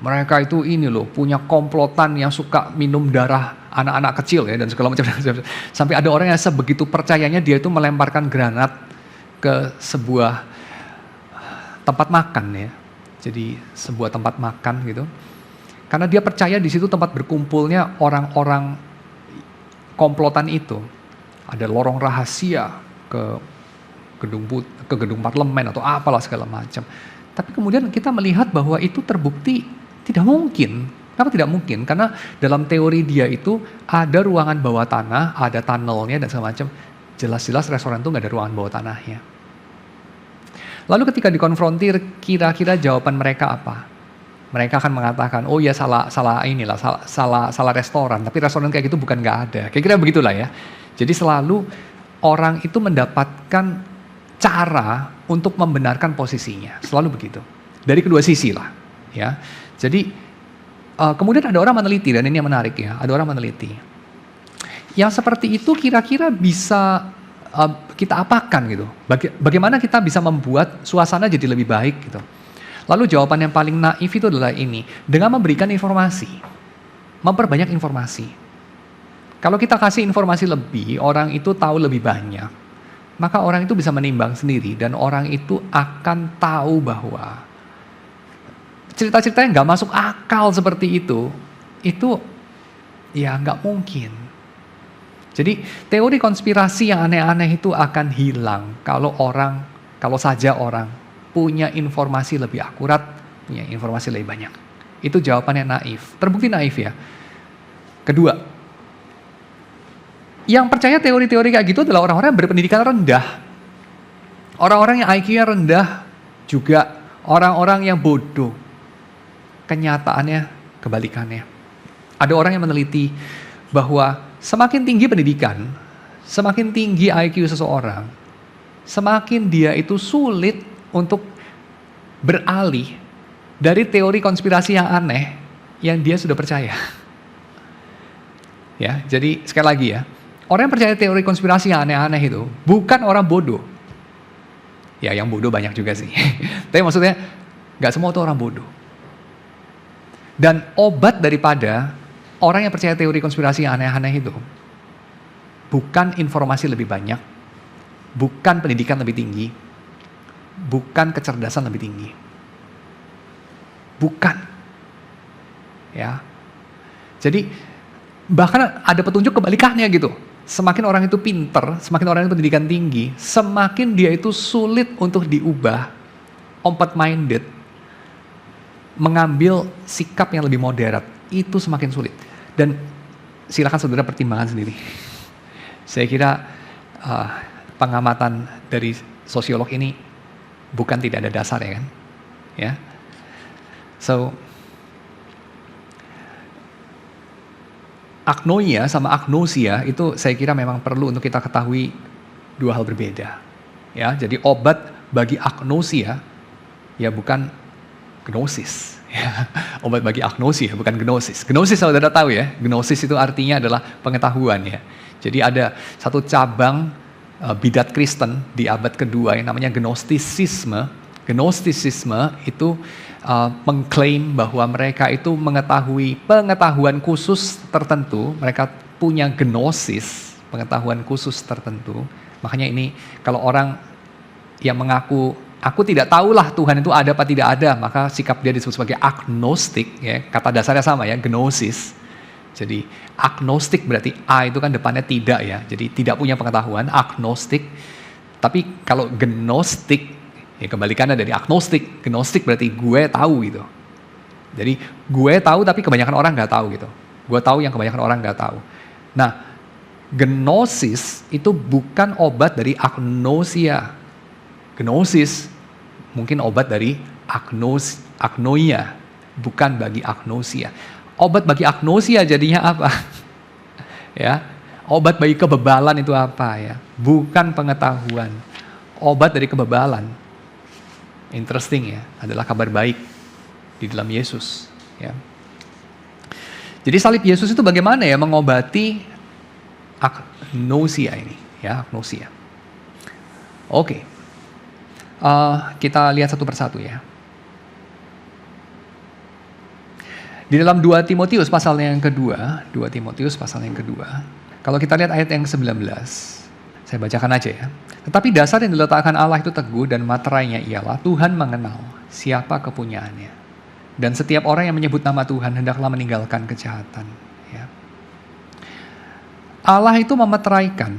Mereka itu ini loh, punya komplotan yang suka minum darah anak-anak kecil ya, dan segala macam. Sampai ada orang yang sebegitu percayanya dia itu melemparkan granat ke sebuah tempat makan ya. Jadi sebuah tempat makan gitu. Karena dia percaya di situ tempat berkumpulnya orang-orang komplotan itu. Ada lorong rahasia ke gedung parlemen atau apalah segala macam. Tapi kemudian kita melihat bahwa itu terbukti tidak mungkin. Kenapa tidak mungkin? Karena dalam teori dia itu ada ruangan bawah tanah, ada tunnelnya dan segala macam. Jelas-jelas restoran itu nggak ada ruangan bawah tanahnya. Lalu ketika dikonfrontir, kira-kira jawaban mereka apa? Mereka akan mengatakan, oh ya salah restoran. Tapi restoran kayak gitu bukan nggak ada. Kira-kira begitulah ya. Jadi selalu orang itu mendapatkan cara untuk membenarkan posisinya, selalu begitu. Dari kedua sisi lah, ya. Jadi kemudian ada orang meneliti, dan ini yang menarik ya, ada orang meneliti. Yang seperti itu kira-kira bisa kita apakan gitu? Bagaimana kita bisa membuat suasana jadi lebih baik gitu? Lalu jawaban yang paling naif itu adalah ini, dengan memberikan informasi, memperbanyak informasi. Kalau kita kasih informasi lebih, orang itu tahu lebih banyak, maka orang itu bisa menimbang sendiri dan orang itu akan tahu bahwa cerita-cerita yang nggak masuk akal seperti itu ya nggak mungkin. Jadi teori konspirasi yang aneh-aneh itu akan hilang kalau saja orang punya informasi lebih akurat, punya informasi lebih banyak. Itu jawabannya naif, terbukti naif ya. Kedua, yang percaya teori-teori kayak gitu adalah orang-orang yang berpendidikan rendah. Orang-orang yang IQ-nya rendah, juga orang-orang yang bodoh. Kenyataannya kebalikannya. Ada orang yang meneliti bahwa semakin tinggi pendidikan, semakin tinggi IQ seseorang, semakin dia itu sulit untuk beralih dari teori konspirasi yang aneh yang dia sudah percaya. Ya, jadi sekali lagi ya, orang yang percaya teori konspirasi yang aneh-aneh itu bukan orang bodoh. Ya, yang bodoh banyak juga sih. Tapi maksudnya nggak semua itu orang bodoh. Dan obat daripada orang yang percaya teori konspirasi yang aneh-aneh itu bukan informasi lebih banyak, bukan pendidikan lebih tinggi, bukan kecerdasan lebih tinggi. Bukan. Ya. Jadi bahkan ada petunjuk kebalikannya gitu. Semakin orang itu pinter, semakin orang itu pendidikan tinggi, semakin dia itu sulit untuk diubah, open-minded, mengambil sikap yang lebih moderat, itu semakin sulit. Dan silakan saudara pertimbangkan sendiri. Saya kira pengamatan dari sosiolog ini bukan tidak ada dasar ya kan? Ya. So, agnoia sama agnosia itu saya kira memang perlu untuk kita ketahui dua hal berbeda. Ya, jadi obat bagi agnosia ya bukan gnosis. Ya, obat bagi agnosia bukan gnosis. Gnosis saudara tahu ya, gnosis itu artinya adalah pengetahuan ya. Jadi ada satu cabang bidat Kristen di abad kedua yang namanya gnostisisme. Gnostisisme itu mengklaim bahwa mereka itu mengetahui pengetahuan khusus tertentu, mereka punya gnosis, pengetahuan khusus tertentu. Makanya ini kalau orang yang mengaku, aku tidak tahulah Tuhan itu ada apa tidak ada, maka sikap dia disebut sebagai agnostik, ya, kata dasarnya sama ya, gnosis. Jadi agnostik berarti A itu kan depannya tidak ya, jadi tidak punya pengetahuan, agnostik. Tapi kalau gnostik, ya kebalikannya dari agnostik. Gnostik berarti gue tahu gitu. Jadi gue tahu tapi kebanyakan orang nggak tahu gitu. Gue tahu yang kebanyakan orang nggak tahu. Nah, gnosis itu bukan obat dari agnosia. Gnosis mungkin obat dari agnoia, bukan bagi agnosia. Obat bagi agnosia jadinya apa? Ya, obat bagi kebebalan itu apa ya? Bukan pengetahuan. Obat dari kebebalan, interesting ya, adalah kabar baik di dalam Yesus. Ya. Jadi salib Yesus itu bagaimana ya mengobati agnosia ini? Ya, agnosia. Oke. Kita lihat satu persatu ya. Di dalam 2 Timotius pasal yang kedua, 2 Timotius pasal yang kedua, kalau kita lihat ayat yang 19, saya bacakan aja ya. Tetapi dasar yang diletakkan Allah itu teguh dan materainya ialah Tuhan mengenal siapa kepunyaannya. Dan setiap orang yang menyebut nama Tuhan hendaklah meninggalkan kejahatan. Ya. Allah itu memeteraikan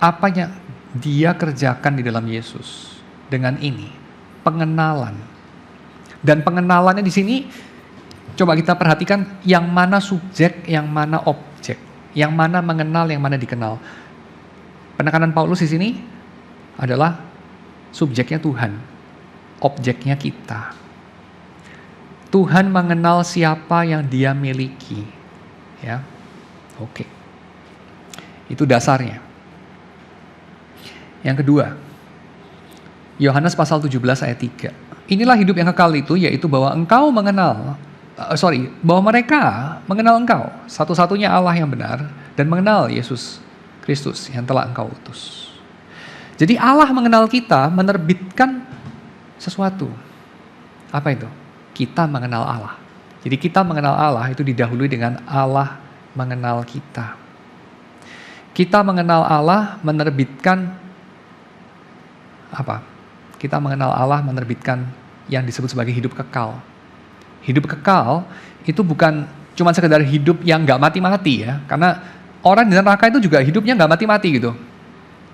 apa yang Dia kerjakan di dalam Yesus dengan ini, pengenalan. Dan pengenalannya di sini coba kita perhatikan yang mana subjek, yang mana objek, yang mana mengenal, yang mana dikenal. Penekanan Paulus di sini adalah subjeknya Tuhan, objeknya kita. Tuhan mengenal siapa yang Dia miliki. Ya. Oke. Itu dasarnya. Yang kedua, Yohanes pasal 17 ayat 3. Inilah hidup yang kekal itu, yaitu bahwa engkau mengenal, bahwa mereka mengenal engkau, satu-satunya Allah yang benar, dan mengenal Yesus Kristus yang telah engkau utus. Jadi Allah mengenal kita, menerbitkan sesuatu. Apa itu? Kita mengenal Allah. Jadi kita mengenal Allah itu didahului dengan Allah mengenal kita. Kita mengenal Allah menerbitkan apa? Kita mengenal Allah menerbitkan yang disebut sebagai hidup kekal. Hidup kekal itu bukan cuma sekedar hidup yang nggak mati-mati ya, karena orang di neraka itu juga hidupnya nggak mati-mati gitu.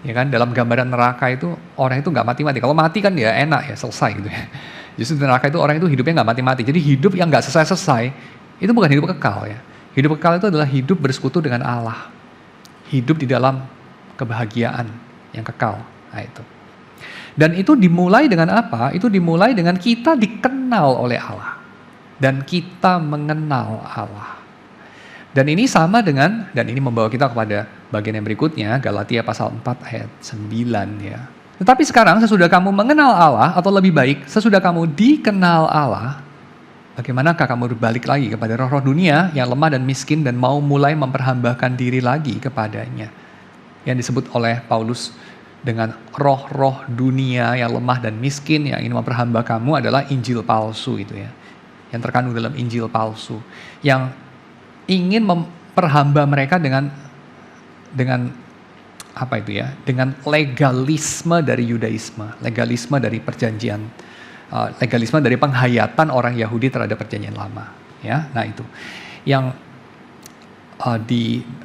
Ya kan, dalam gambaran neraka itu orang itu nggak mati-mati. Kalau mati kan ya enak ya, selesai gitu ya. Justru di neraka itu orang itu hidupnya nggak mati-mati. Jadi hidup yang nggak selesai-selesai itu bukan hidup kekal ya. Hidup kekal itu adalah hidup bersekutu dengan Allah. Hidup di dalam kebahagiaan yang kekal. Nah itu. Dan itu dimulai dengan apa? Itu dimulai dengan kita dikenal oleh Allah. Dan kita mengenal Allah. Dan ini sama dengan, dan ini membawa kita kepada bagian yang berikutnya, Galatia pasal 4 ayat 9 ya. Tetapi sekarang sesudah kamu mengenal Allah, atau lebih baik, sesudah kamu dikenal Allah, bagaimanakah kamu berbalik lagi kepada roh-roh dunia yang lemah dan miskin dan mau mulai memperhambakan diri lagi kepadanya. Yang disebut oleh Paulus dengan roh-roh dunia yang lemah dan miskin yang ingin memperhamba kamu adalah Injil palsu itu ya. Yang terkandung dalam Injil palsu. Yang ingin memperhamba mereka dengan apa itu ya? Dengan legalisme dari Yudaisme, legalisme dari perjanjian, legalisme dari penghayatan orang Yahudi terhadap perjanjian lama. Ya, nah itu yang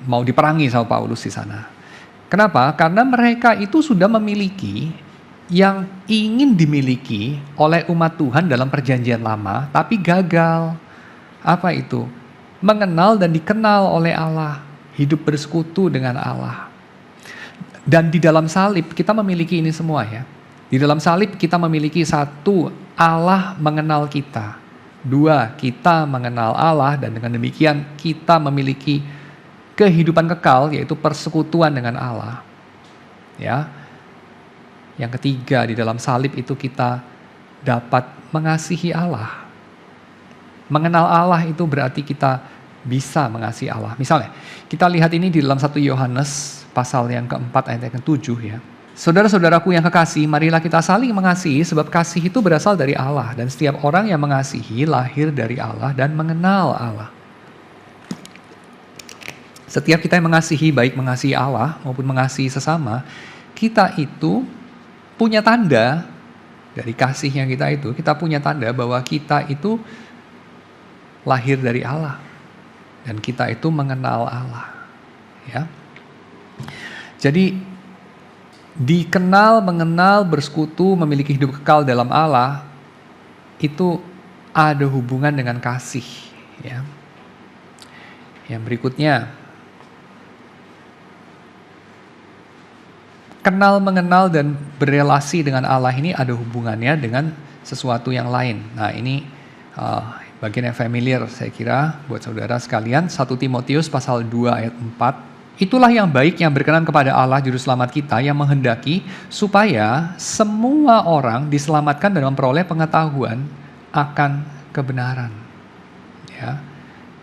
mau diperangi sama Paulus di sana. Kenapa? Karena mereka itu sudah memiliki yang ingin dimiliki oleh umat Tuhan dalam perjanjian lama, tapi gagal. Apa itu? Mengenal dan dikenal oleh Allah, hidup bersekutu dengan Allah. Dan di dalam salib kita memiliki ini semua ya. Di dalam salib kita memiliki satu, Allah mengenal kita. Dua, kita mengenal Allah dan dengan demikian kita memiliki kehidupan kekal yaitu persekutuan dengan Allah. Ya. Yang ketiga, di dalam salib itu kita dapat mengasihi Allah. Mengenal Allah itu berarti kita bisa mengasihi Allah. Misalnya, kita lihat ini di dalam 1 Yohanes pasal yang keempat ayat yang ke-7 ya. Saudara-saudaraku yang kekasih, marilah kita saling mengasihi sebab kasih itu berasal dari Allah. Dan setiap orang yang mengasihi lahir dari Allah dan mengenal Allah. Setiap kita yang mengasihi, baik mengasihi Allah maupun mengasihi sesama, kita itu punya tanda dari kasihnya kita itu. Kita punya tanda bahwa kita itu lahir dari Allah dan kita itu mengenal Allah, ya. Jadi dikenal, mengenal, bersekutu, memiliki hidup kekal dalam Allah itu ada hubungan dengan kasih, ya. Yang berikutnya, kenal, mengenal dan berelasi dengan Allah ini ada hubungannya dengan sesuatu yang lain. Nah ini bagian yang familiar saya kira buat saudara sekalian. 1 Timotius pasal 2 ayat 4. Itulah yang baik yang berkenan kepada Allah Juru Selamat kita yang menghendaki supaya semua orang diselamatkan dan memperoleh pengetahuan akan kebenaran. Ya.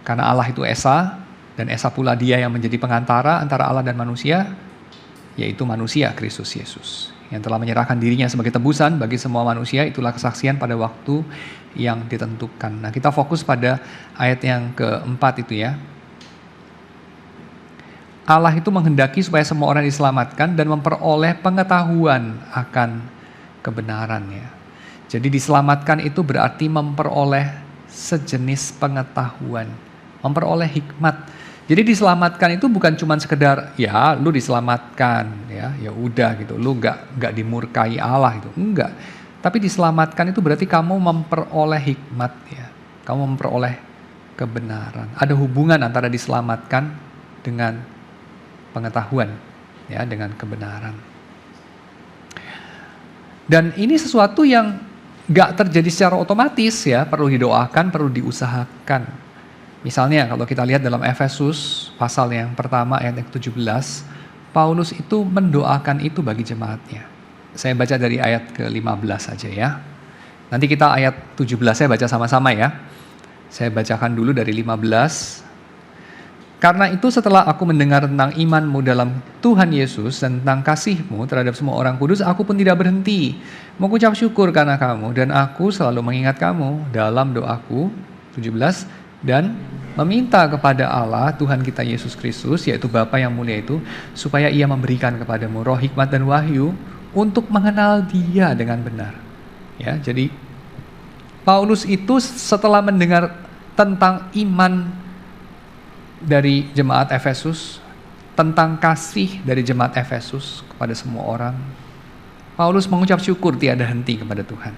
Karena Allah itu Esa dan Esa pula Dia yang menjadi pengantara antara Allah dan manusia, yaitu manusia Kristus Yesus yang telah menyerahkan dirinya sebagai tebusan bagi semua manusia. Itulah kesaksian pada waktu yang ditentukan. Nah kita fokus pada ayat yang keempat itu ya. Allah itu menghendaki supaya semua orang diselamatkan dan memperoleh pengetahuan akan kebenarannya. Jadi diselamatkan itu berarti memperoleh sejenis pengetahuan, memperoleh hikmat. Jadi diselamatkan itu bukan cuma sekedar ya lu diselamatkan ya udah gitu, lu nggak dimurkai Allah itu, enggak. Tapi diselamatkan itu berarti kamu memperoleh hikmat ya, kamu memperoleh kebenaran. Ada hubungan antara diselamatkan dengan pengetahuan ya, dengan kebenaran. Dan ini sesuatu yang nggak terjadi secara otomatis ya, perlu didoakan, perlu diusahakan. Misalnya kalau kita lihat dalam Efesus pasal yang pertama ayat yang 17, Paulus itu mendoakan itu bagi jemaatnya. Saya baca dari ayat ke-15 saja ya. Nanti kita ayat 17 saya baca sama-sama ya. Saya bacakan dulu dari 15. Karena itu setelah aku mendengar tentang imanmu dalam Tuhan Yesus dan tentang kasihmu terhadap semua orang kudus, aku pun tidak berhenti mengucap syukur karena kamu, dan aku selalu mengingat kamu dalam doaku, 17, dan meminta kepada Allah Tuhan kita Yesus Kristus, yaitu Bapa yang mulia itu, supaya Ia memberikan kepadamu roh hikmat dan wahyu untuk mengenal Dia dengan benar. Ya, jadi Paulus itu setelah mendengar tentang iman dari jemaat Efesus, tentang kasih dari jemaat Efesus kepada semua orang, Paulus mengucap syukur tiada henti kepada Tuhan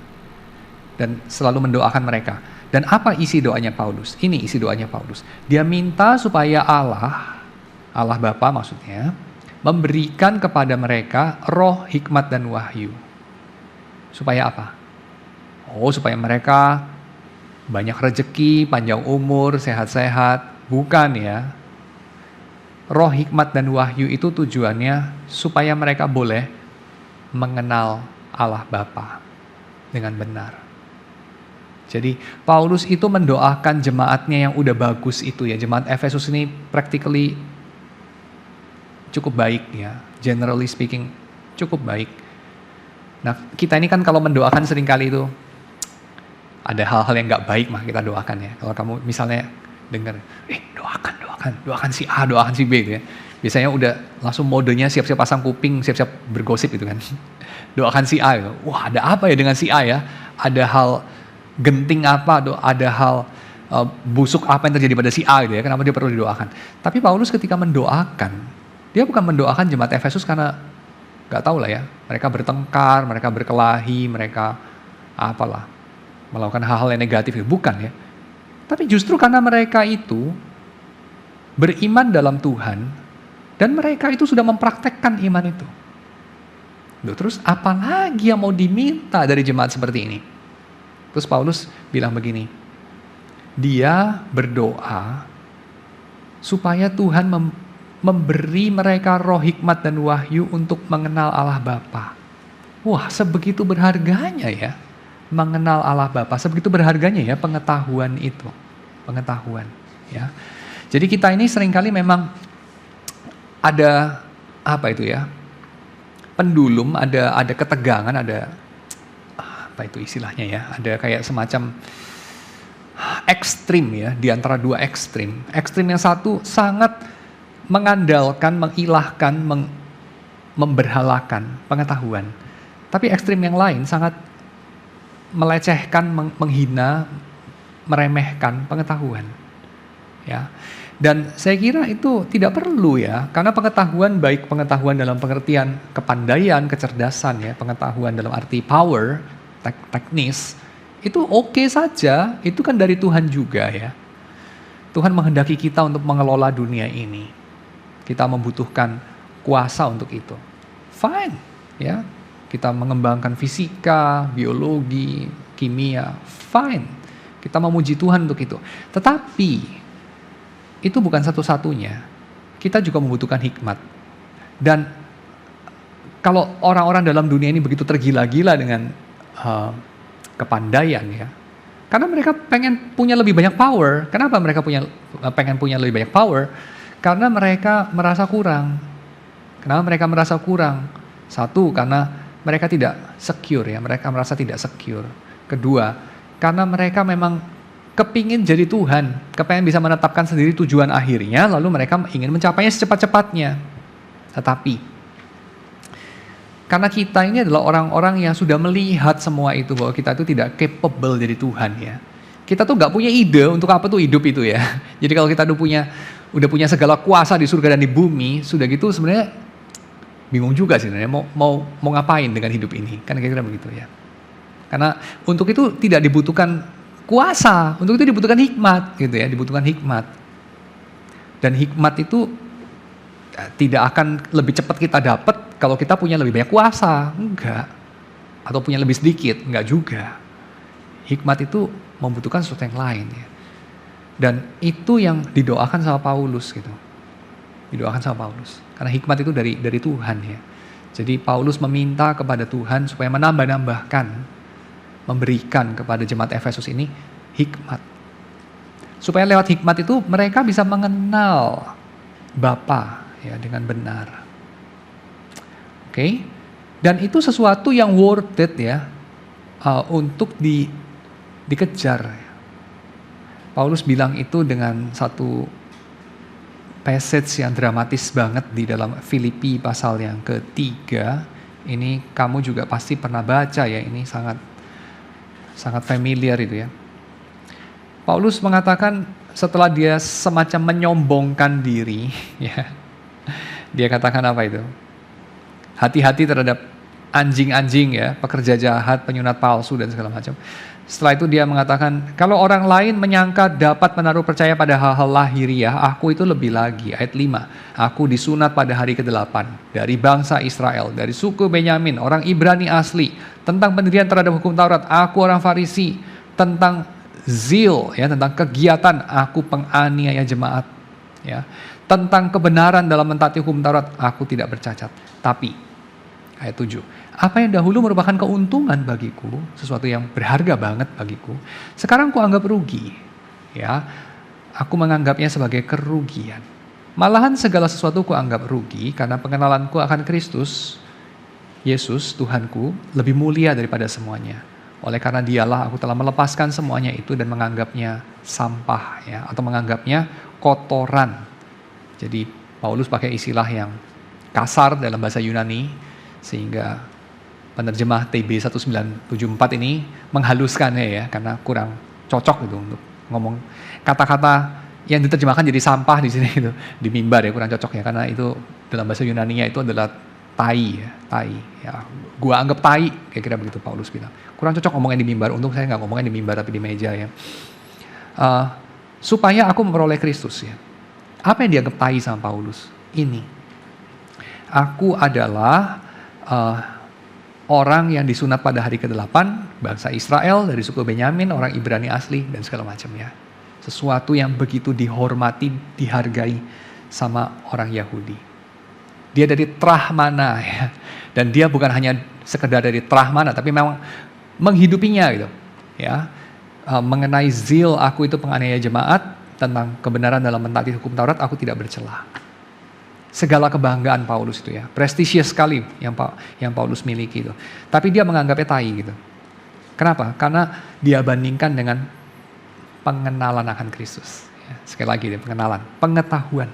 dan selalu mendoakan mereka. Dan apa isi doanya Paulus? Ini isi doanya Paulus. Dia minta supaya Allah Bapa maksudnya, memberikan kepada mereka roh hikmat dan wahyu. Supaya apa? Supaya mereka banyak rezeki, panjang umur, sehat-sehat. Bukan ya. Roh hikmat dan wahyu itu tujuannya supaya mereka boleh mengenal Allah Bapa dengan benar. Jadi Paulus itu mendoakan jemaatnya yang udah bagus itu ya. Jemaat Efesus ini practically cukup baik ya. Generally speaking cukup baik. Nah, kita ini kan kalau mendoakan seringkali itu ada hal-hal yang gak baik mah kita doakan ya. Kalau kamu misalnya dengar, doakan si A, doakan si B gitu ya. Biasanya udah langsung modenya siap-siap pasang kuping, siap-siap bergosip gitu kan. Doakan si A gitu. Wah, ada apa ya dengan si A ya? Ada hal genting apa, ada hal busuk apa yang terjadi pada si A gitu ya. Kenapa dia perlu didoakan? Tapi Paulus ketika mendoakan, dia bukan mendoakan jemaat Efesus karena gak tahu lah ya. Mereka bertengkar, mereka berkelahi, mereka apalah, melakukan hal-hal yang negatif. Bukan ya. Tapi justru karena mereka itu beriman dalam Tuhan dan mereka itu sudah mempraktekkan iman itu. Terus apalagi yang mau diminta dari jemaat seperti ini? Terus Paulus bilang begini, dia berdoa supaya Tuhan memberi mereka roh hikmat dan wahyu untuk mengenal Allah Bapa. Wah, sebegitu berharganya ya. Mengenal Allah Bapa, sebegitu berharganya ya pengetahuan itu, pengetahuan ya. Jadi kita ini seringkali memang ada apa itu ya, pendulum, ada ketegangan, ada apa itu istilahnya ya, ada kayak semacam ekstrim ya, di antara dua ekstrim. Ekstrim yang satu sangat mengandalkan, mengilahkan, memberhalakan pengetahuan, tapi ekstrim yang lain sangat melecehkan, menghina, meremehkan pengetahuan. Ya. Dan saya kira itu tidak perlu ya, karena pengetahuan, baik pengetahuan dalam pengertian kepandaian, kecerdasan ya, pengetahuan dalam arti power, teknis, itu oke saja, itu kan dari Tuhan juga ya. Tuhan menghendaki kita untuk mengelola dunia ini. Kita membutuhkan kuasa untuk itu. Fine ya. Kita mengembangkan fisika, biologi, kimia, fine. Kita memuji Tuhan untuk itu. Tetapi, itu bukan satu-satunya. Kita juga membutuhkan hikmat. Dan kalau orang-orang dalam dunia ini begitu tergila-gila dengan kepandaian ya, karena mereka pengen punya lebih banyak power. Kenapa mereka pengen punya lebih banyak power? Karena mereka merasa kurang. Kenapa mereka merasa kurang? Satu, karena mereka tidak secure ya, mereka merasa tidak secure. Kedua, karena mereka memang kepingin jadi Tuhan, kepingin bisa menetapkan sendiri tujuan akhirnya, lalu mereka ingin mencapainya secepat-cepatnya. Tetapi, karena kita ini adalah orang-orang yang sudah melihat semua itu, bahwa kita itu tidak capable jadi Tuhan ya. Kita tuh gak punya ide untuk apa tuh hidup itu ya. Jadi kalau kita udah punya segala kuasa di surga dan di bumi, sudah gitu sebenarnya bingung juga sih sebenarnya mau ngapain dengan hidup ini, kan kira-kira begitu ya. Karena untuk itu tidak dibutuhkan kuasa, untuk itu dibutuhkan hikmat gitu ya, dibutuhkan hikmat. Dan hikmat itu tidak akan lebih cepat kita dapat kalau kita punya lebih banyak kuasa, enggak. Atau punya lebih sedikit, enggak juga. Hikmat itu membutuhkan sesuatu yang lain ya. Dan itu yang didoakan sama Paulus gitu. Didoakan sama Paulus. Karena hikmat itu dari Tuhan ya. Jadi Paulus meminta kepada Tuhan supaya menambah-nambahkan, memberikan kepada jemaat Efesus ini hikmat. Supaya lewat hikmat itu mereka bisa mengenal Bapa ya dengan benar. Oke? Dan itu sesuatu yang worth it ya untuk dikejar. Paulus bilang itu dengan satu passage yang dramatis banget di dalam Filipi pasal yang ketiga. Ini kamu juga pasti pernah baca ya, ini sangat familiar itu ya. Paulus mengatakan setelah dia semacam menyombongkan diri, ya, dia katakan apa itu? Hati-hati terhadap anjing-anjing ya, pekerja jahat, penyunat palsu dan segala macam. Setelah itu dia mengatakan, kalau orang lain menyangka dapat menaruh percaya pada hal-hal lahiriah, aku itu lebih lagi. Ayat 5, aku disunat pada hari ke-8 dari bangsa Israel, dari suku Benyamin, orang Ibrani asli. Tentang pendirian terhadap hukum Taurat, aku orang Farisi. Tentang zeal, ya, tentang kegiatan, aku penganiaya jemaat. Ya. Tentang kebenaran dalam mentaati hukum Taurat, aku tidak bercacat. Tapi, ayat 7, apa yang dahulu merupakan keuntungan bagiku, sesuatu yang berharga banget bagiku, sekarang kuanggap rugi. Ya, aku menganggapnya sebagai kerugian. Malahan segala sesuatu kuanggap rugi karena pengenalanku akan Kristus, Yesus Tuhanku, lebih mulia daripada semuanya. Oleh karena dialah aku telah melepaskan semuanya itu dan menganggapnya sampah ya, atau menganggapnya kotoran. Jadi Paulus pakai istilah yang kasar dalam bahasa Yunani sehingga penerjemah TB 1974 ini menghaluskannya ya, karena kurang cocok gitu untuk ngomong kata-kata yang diterjemahkan jadi sampah di sini itu di mimbar ya, kurang cocok ya, karena itu dalam bahasa Yunaninya itu adalah tai ya, tai ya. Gua anggap tai, kira-kira begitu Paulus bilang. Kurang cocok ngomongnya di mimbar, untung saya nggak ngomongnya di mimbar tapi di meja ya. Supaya aku memperoleh Kristus ya. Apa yang dianggap tai sama Paulus? Ini. Aku adalah orang yang disunat pada hari ke-8, bangsa Israel, dari suku Benyamin, orang Ibrani asli, dan segala macam ya. Sesuatu yang begitu dihormati, dihargai sama orang Yahudi. Dia dari Trahmana ya. Dan dia bukan hanya sekedar dari Trahmana, tapi memang menghidupinya gitu. Ya. Mengenai zeal, aku itu penganiaya jemaat, tentang kebenaran dalam mentaati hukum Taurat, aku tidak bercela. Segala kebanggaan Paulus itu ya, prestisius sekali yang Paulus miliki itu. Tapi dia menganggapnya tai gitu. Kenapa? Karena dia bandingkan dengan pengenalan akan Kristus. Ya, sekali lagi dia pengenalan, pengetahuan.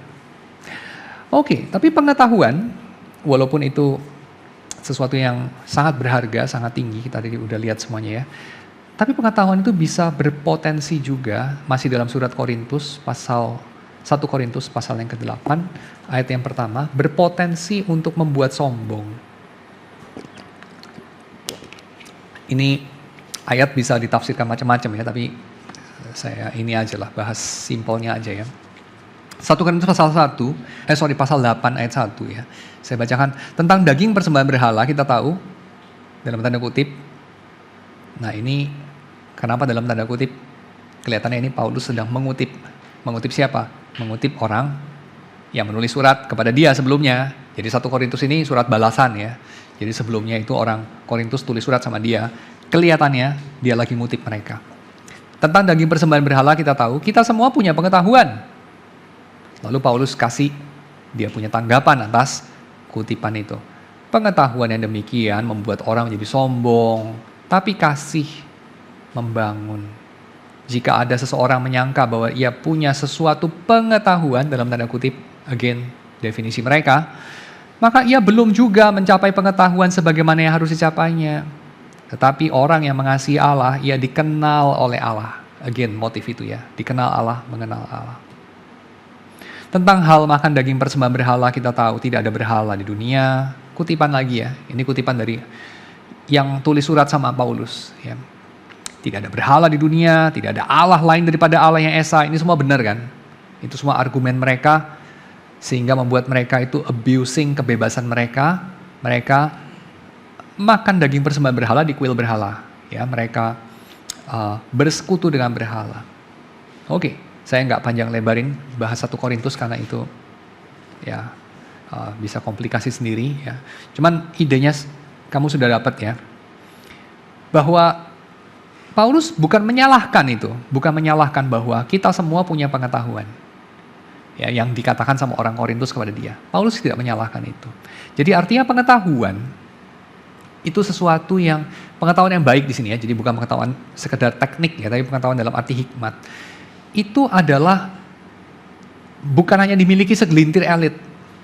Oke, tapi pengetahuan, walaupun itu sesuatu yang sangat berharga, sangat tinggi, kita tadi udah lihat semuanya ya. Tapi pengetahuan itu bisa berpotensi juga, masih dalam surat Korintus pasal 1 Korintus pasal yang ke-8, ayat yang pertama, berpotensi untuk membuat sombong. Ini ayat bisa ditafsirkan macam-macam ya, tapi saya ini aja lah, bahas simpelnya aja ya. 1 Korintus pasal 8 ayat 1 ya. Saya bacakan tentang daging persembahan berhala, kita tahu, dalam tanda kutip. Nah ini, kenapa dalam tanda kutip? Kelihatannya ini Paulus sedang mengutip. Mengutip siapa? Mengutip orang yang menulis surat kepada dia sebelumnya. Jadi 1 Korintus ini surat balasan ya. Jadi sebelumnya itu orang Korintus tulis surat sama dia. Kelihatannya dia lagi ngutip mereka. Tentang daging persembahan berhala kita tahu, kita semua punya pengetahuan. Lalu Paulus kasih dia punya tanggapan atas kutipan itu. Pengetahuan yang demikian membuat orang menjadi sombong, tapi kasih membangun. Jika ada seseorang menyangka bahwa ia punya sesuatu pengetahuan, dalam tanda kutip, again, definisi mereka, maka ia belum juga mencapai pengetahuan sebagaimana yang harus dicapainya. Tetapi orang yang mengasihi Allah, ia dikenal oleh Allah. Again, motif itu ya, dikenal Allah, mengenal Allah. Tentang hal makan daging persembahan berhala, kita tahu tidak ada berhala di dunia. Kutipan lagi ya, ini kutipan dari yang tulis surat sama Paulus ya. Tidak ada berhala di dunia, tidak ada Allah lain daripada Allah yang Esa. Ini semua benar kan? Itu semua argumen mereka sehingga membuat mereka itu abusing kebebasan mereka. Mereka makan daging persembahan berhala di kuil berhala. Ya, mereka bersekutu dengan berhala. Oke, saya nggak panjang lebarin bahas 1 Korintus karena itu ya bisa komplikasi sendiri. Ya. Cuman idenya kamu sudah dapat ya, bahwa Paulus bukan menyalahkan itu, bukan menyalahkan bahwa kita semua punya pengetahuan. Ya, yang dikatakan sama orang Korintus kepada dia. Paulus tidak menyalahkan itu. Jadi artinya pengetahuan itu sesuatu yang pengetahuan yang baik di sini ya. Jadi bukan pengetahuan sekedar teknik ya, tapi pengetahuan dalam arti hikmat. Itu adalah bukan hanya dimiliki segelintir elit.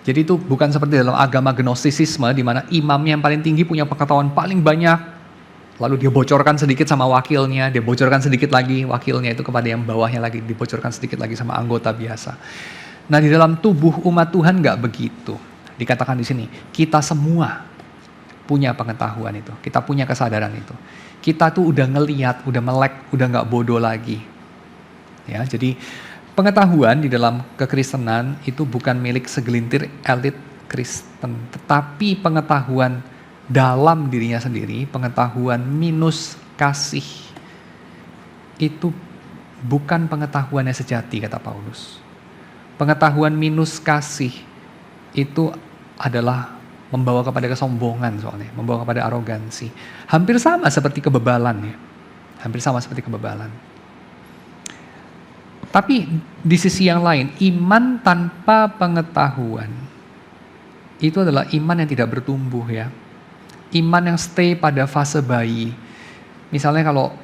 Jadi itu bukan seperti dalam agama gnostisisme di mana imamnya yang paling tinggi punya pengetahuan paling banyak, lalu dia bocorkan sedikit sama wakilnya, dia bocorkan sedikit lagi wakilnya itu kepada yang bawahnya lagi, dibocorkan sedikit lagi sama anggota biasa. Nah di dalam tubuh umat Tuhan nggak begitu. Dikatakan di sini, kita semua punya pengetahuan itu, kita punya kesadaran itu. Kita tuh udah ngelihat, udah melek, udah nggak bodoh lagi. Ya, jadi pengetahuan di dalam kekristenan itu bukan milik segelintir elit Kristen, tetapi pengetahuan dalam dirinya sendiri, pengetahuan minus kasih, itu bukan pengetahuan yang sejati, kata Paulus. Pengetahuan minus kasih itu adalah membawa kepada kesombongan soalnya, membawa kepada arogansi. Hampir sama seperti kebebalan ya, hampir sama seperti kebebalan. Tapi di sisi yang lain, iman tanpa pengetahuan itu adalah iman yang tidak bertumbuh ya. Iman yang stay pada fase bayi. Misalnya kalau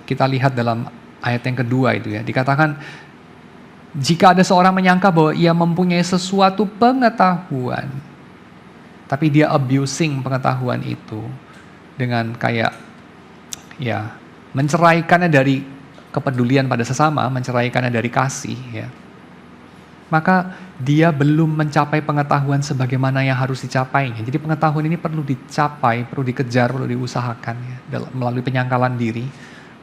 kita lihat dalam ayat yang kedua itu ya, dikatakan jika ada seorang menyangka bahwa ia mempunyai sesuatu pengetahuan, tapi dia abusing pengetahuan itu dengan kayak ya menceraikannya dari kepedulian pada sesama, menceraikannya dari kasih ya, maka dia belum mencapai pengetahuan sebagaimana yang harus dicapainya. Jadi pengetahuan ini perlu dicapai, perlu dikejar, perlu diusahakan ya, melalui penyangkalan diri,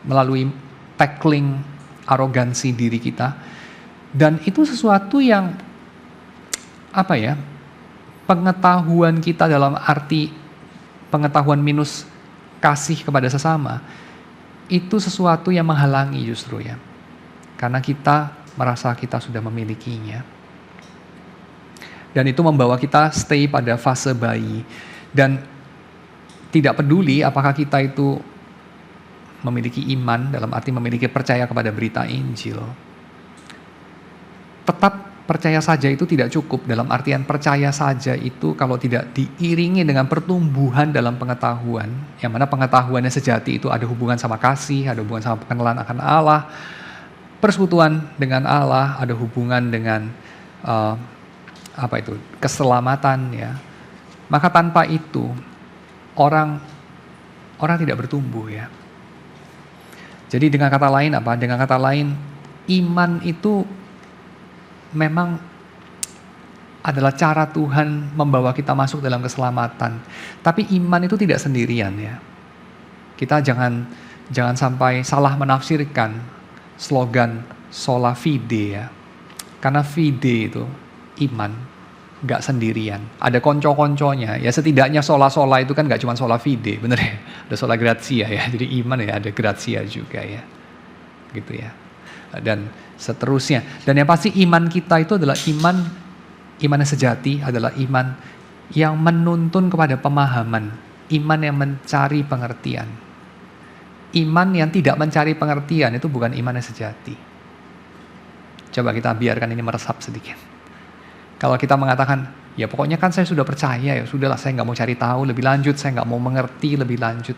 melalui tackling arogansi diri kita. Dan itu sesuatu yang apa ya, pengetahuan kita dalam arti pengetahuan minus kasih kepada sesama, itu sesuatu yang menghalangi justru ya. Karena kita merasa kita sudah memilikinya. Dan itu membawa kita stay pada fase bayi. Dan tidak peduli apakah kita itu memiliki iman, dalam arti memiliki percaya kepada berita Injil. Tetap percaya saja itu tidak cukup. Dalam artian percaya saja itu kalau tidak diiringi dengan pertumbuhan dalam pengetahuan, yang mana pengetahuannya sejati itu ada hubungan sama kasih, ada hubungan sama pengenalan akan Allah, persekutuan dengan Allah, ada hubungan dengan keselamatan ya. Maka tanpa itu orang tidak bertumbuh ya. Jadi dengan kata lain apa? Dengan kata lain, iman itu memang adalah cara Tuhan membawa kita masuk dalam keselamatan. Tapi iman itu tidak sendirian ya. Kita jangan sampai salah menafsirkan slogan sola fide ya. Karena fide itu iman, gak sendirian. Ada konco-konconya. Ya setidaknya sola-sola itu kan gak cuma sola fide, bener ya. Ada sola gratia ya. Jadi iman ya ada gratia juga ya. Gitu ya. Dan seterusnya. Dan yang pasti iman kita itu adalah iman yang sejati, adalah iman yang menuntun kepada pemahaman. Iman yang mencari pengertian. Iman yang tidak mencari pengertian itu bukan iman yang sejati. Coba kita biarkan ini meresap sedikit. Kalau kita mengatakan, ya pokoknya kan saya sudah percaya ya, sudahlah saya nggak mau cari tahu lebih lanjut, saya nggak mau mengerti lebih lanjut.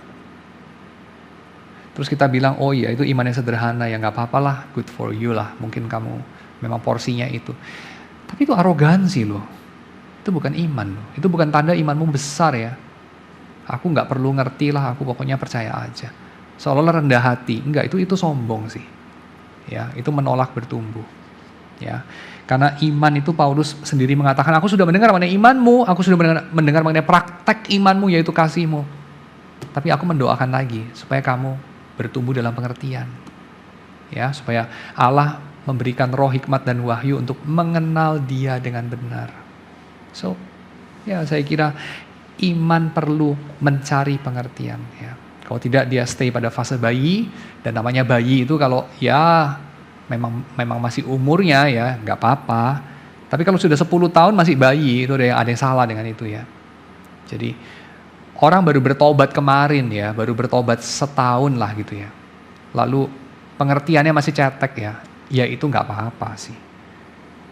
Terus kita bilang, oh iya itu iman yang sederhana, ya nggak apa-apa lah, good for you lah, mungkin kamu memang porsinya itu. Tapi itu arogansi loh, itu bukan iman loh, itu bukan tanda imanmu besar ya. Aku nggak perlu ngerti lah, aku pokoknya percaya aja. Seolah-olah rendah hati, enggak, itu sombong sih. Ya, itu menolak bertumbuh. Ya, karena iman itu Paulus sendiri mengatakan, aku sudah mendengar mengenai imanmu, aku sudah mendengar mengenai praktek imanmu yaitu kasihmu. Tapi aku mendoakan lagi supaya kamu bertumbuh dalam pengertian. Ya, supaya Allah memberikan roh hikmat dan wahyu untuk mengenal Dia dengan benar. So, ya saya kira iman perlu mencari pengertian ya. Kalau tidak dia stay pada fase bayi, dan namanya bayi itu kalau ya memang masih umurnya ya nggak apa-apa. Tapi kalau sudah 10 tahun masih bayi itu ada yang salah dengan itu ya. Jadi orang baru bertobat kemarin ya, baru bertobat setahun lah gitu ya. Lalu pengertiannya masih cetek ya itu nggak apa-apa sih.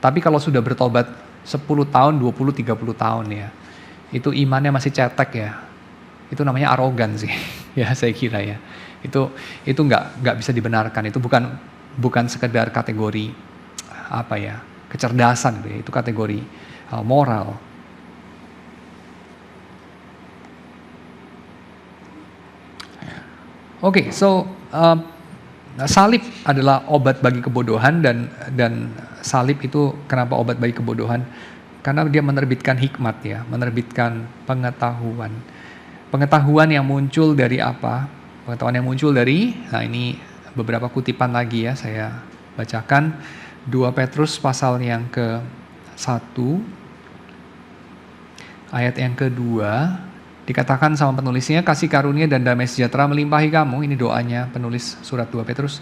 Tapi kalau sudah bertobat 10 tahun, 20, 30 tahun ya, itu imannya masih cetek ya, itu namanya arogan sih, ya saya kira ya. Itu nggak bisa dibenarkan, itu bukan sekedar kategori apa ya, kecerdasan gitu ya, itu kategori moral. Oke, so salib adalah obat bagi kebodohan dan salib itu kenapa obat bagi kebodohan? Karena dia menerbitkan hikmat ya, menerbitkan pengetahuan. Pengetahuan yang muncul dari apa? Pengetahuan yang muncul dari, nah ini beberapa kutipan lagi ya saya bacakan. 2 Petrus pasal yang ke-1 ayat yang ke-2 dikatakan sama penulisnya, kasih karunia dan damai sejahtera melimpahi kamu, ini doanya penulis surat 2 Petrus,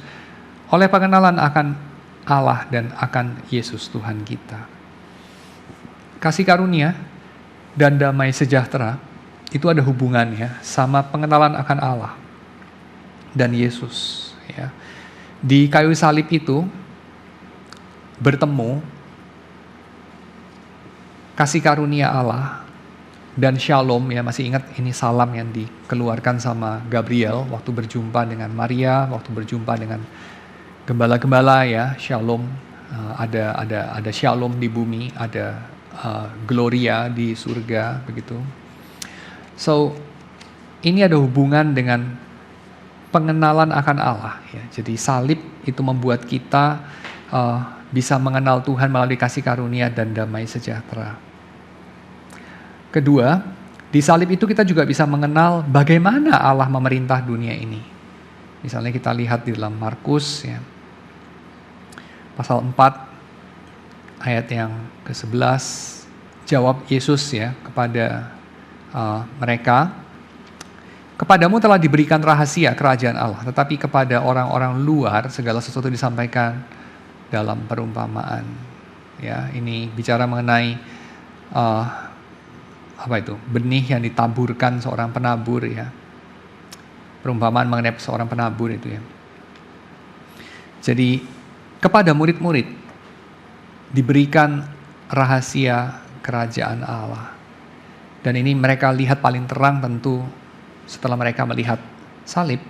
oleh pengenalan akan Allah dan akan Yesus Tuhan kita. Kasih karunia dan damai sejahtera itu ada hubungannya sama pengenalan akan Allah dan Yesus ya. Di kayu salib itu bertemu kasih karunia Allah dan shalom ya, masih ingat ini salam yang dikeluarkan sama Gabriel waktu berjumpa dengan Maria, waktu berjumpa dengan gembala-gembala ya, shalom, ada shalom di bumi, ada gloria di surga begitu. So ini ada hubungan dengan pengenalan akan Allah ya. Jadi salib itu membuat kita bisa mengenal Tuhan melalui kasih karunia dan damai sejahtera. Kedua, di salib itu kita juga bisa mengenal bagaimana Allah memerintah dunia ini. Misalnya kita lihat di dalam Markus ya, pasal 4 ayat yang ke-11, jawab Yesus ya kepada mereka, kepadamu telah diberikan rahasia kerajaan Allah, tetapi kepada orang-orang luar segala sesuatu disampaikan dalam perumpamaan. Ya, ini bicara mengenai benih yang ditaburkan seorang penabur ya. Perumpamaan mengenai seorang penabur itu ya. Jadi kepada murid-murid diberikan rahasia kerajaan Allah. Dan ini mereka lihat paling terang tentu setelah mereka melihat salib.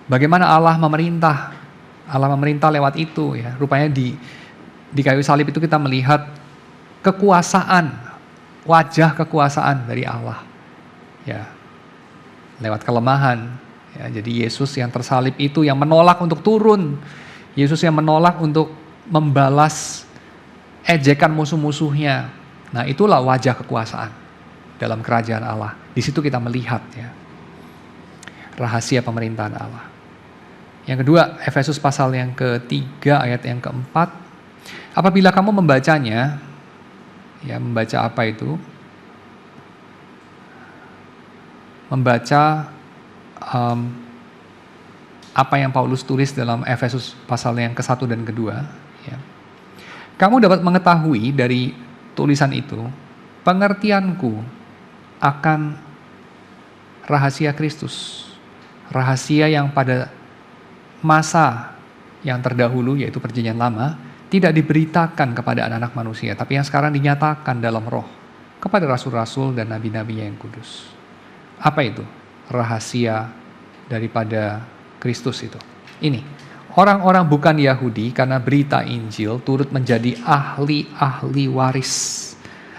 Bagaimana Allah memerintah. Allah memerintah lewat itu ya. Rupanya di kayu salib itu kita melihat kekuasaan, wajah kekuasaan dari Allah. Ya. Lewat kelemahan. Ya, jadi Yesus yang tersalib itu yang menolak untuk turun. Yesus yang menolak untuk membalas ejekan musuh-musuhnya. Nah, itulah wajah kekuasaan dalam kerajaan Allah. Di situ kita melihat ya, rahasia pemerintahan Allah. Yang kedua, Efesus pasal yang ke-3 ayat yang ke-4. Apabila kamu membacanya, ya membaca apa itu? Membaca apa yang Paulus tulis dalam Efesus pasal yang ke-1 dan ke-2. Ya. Kamu dapat mengetahui dari tulisan itu pengertianku akan rahasia Kristus. Rahasia yang pada masa yang terdahulu yaitu perjanjian lama tidak diberitakan kepada anak-anak manusia, tapi yang sekarang dinyatakan dalam roh kepada rasul-rasul dan nabi-nabi yang kudus. Apa itu? Rahasia daripada Kristus itu. Ini, orang-orang bukan Yahudi karena berita Injil turut menjadi ahli waris.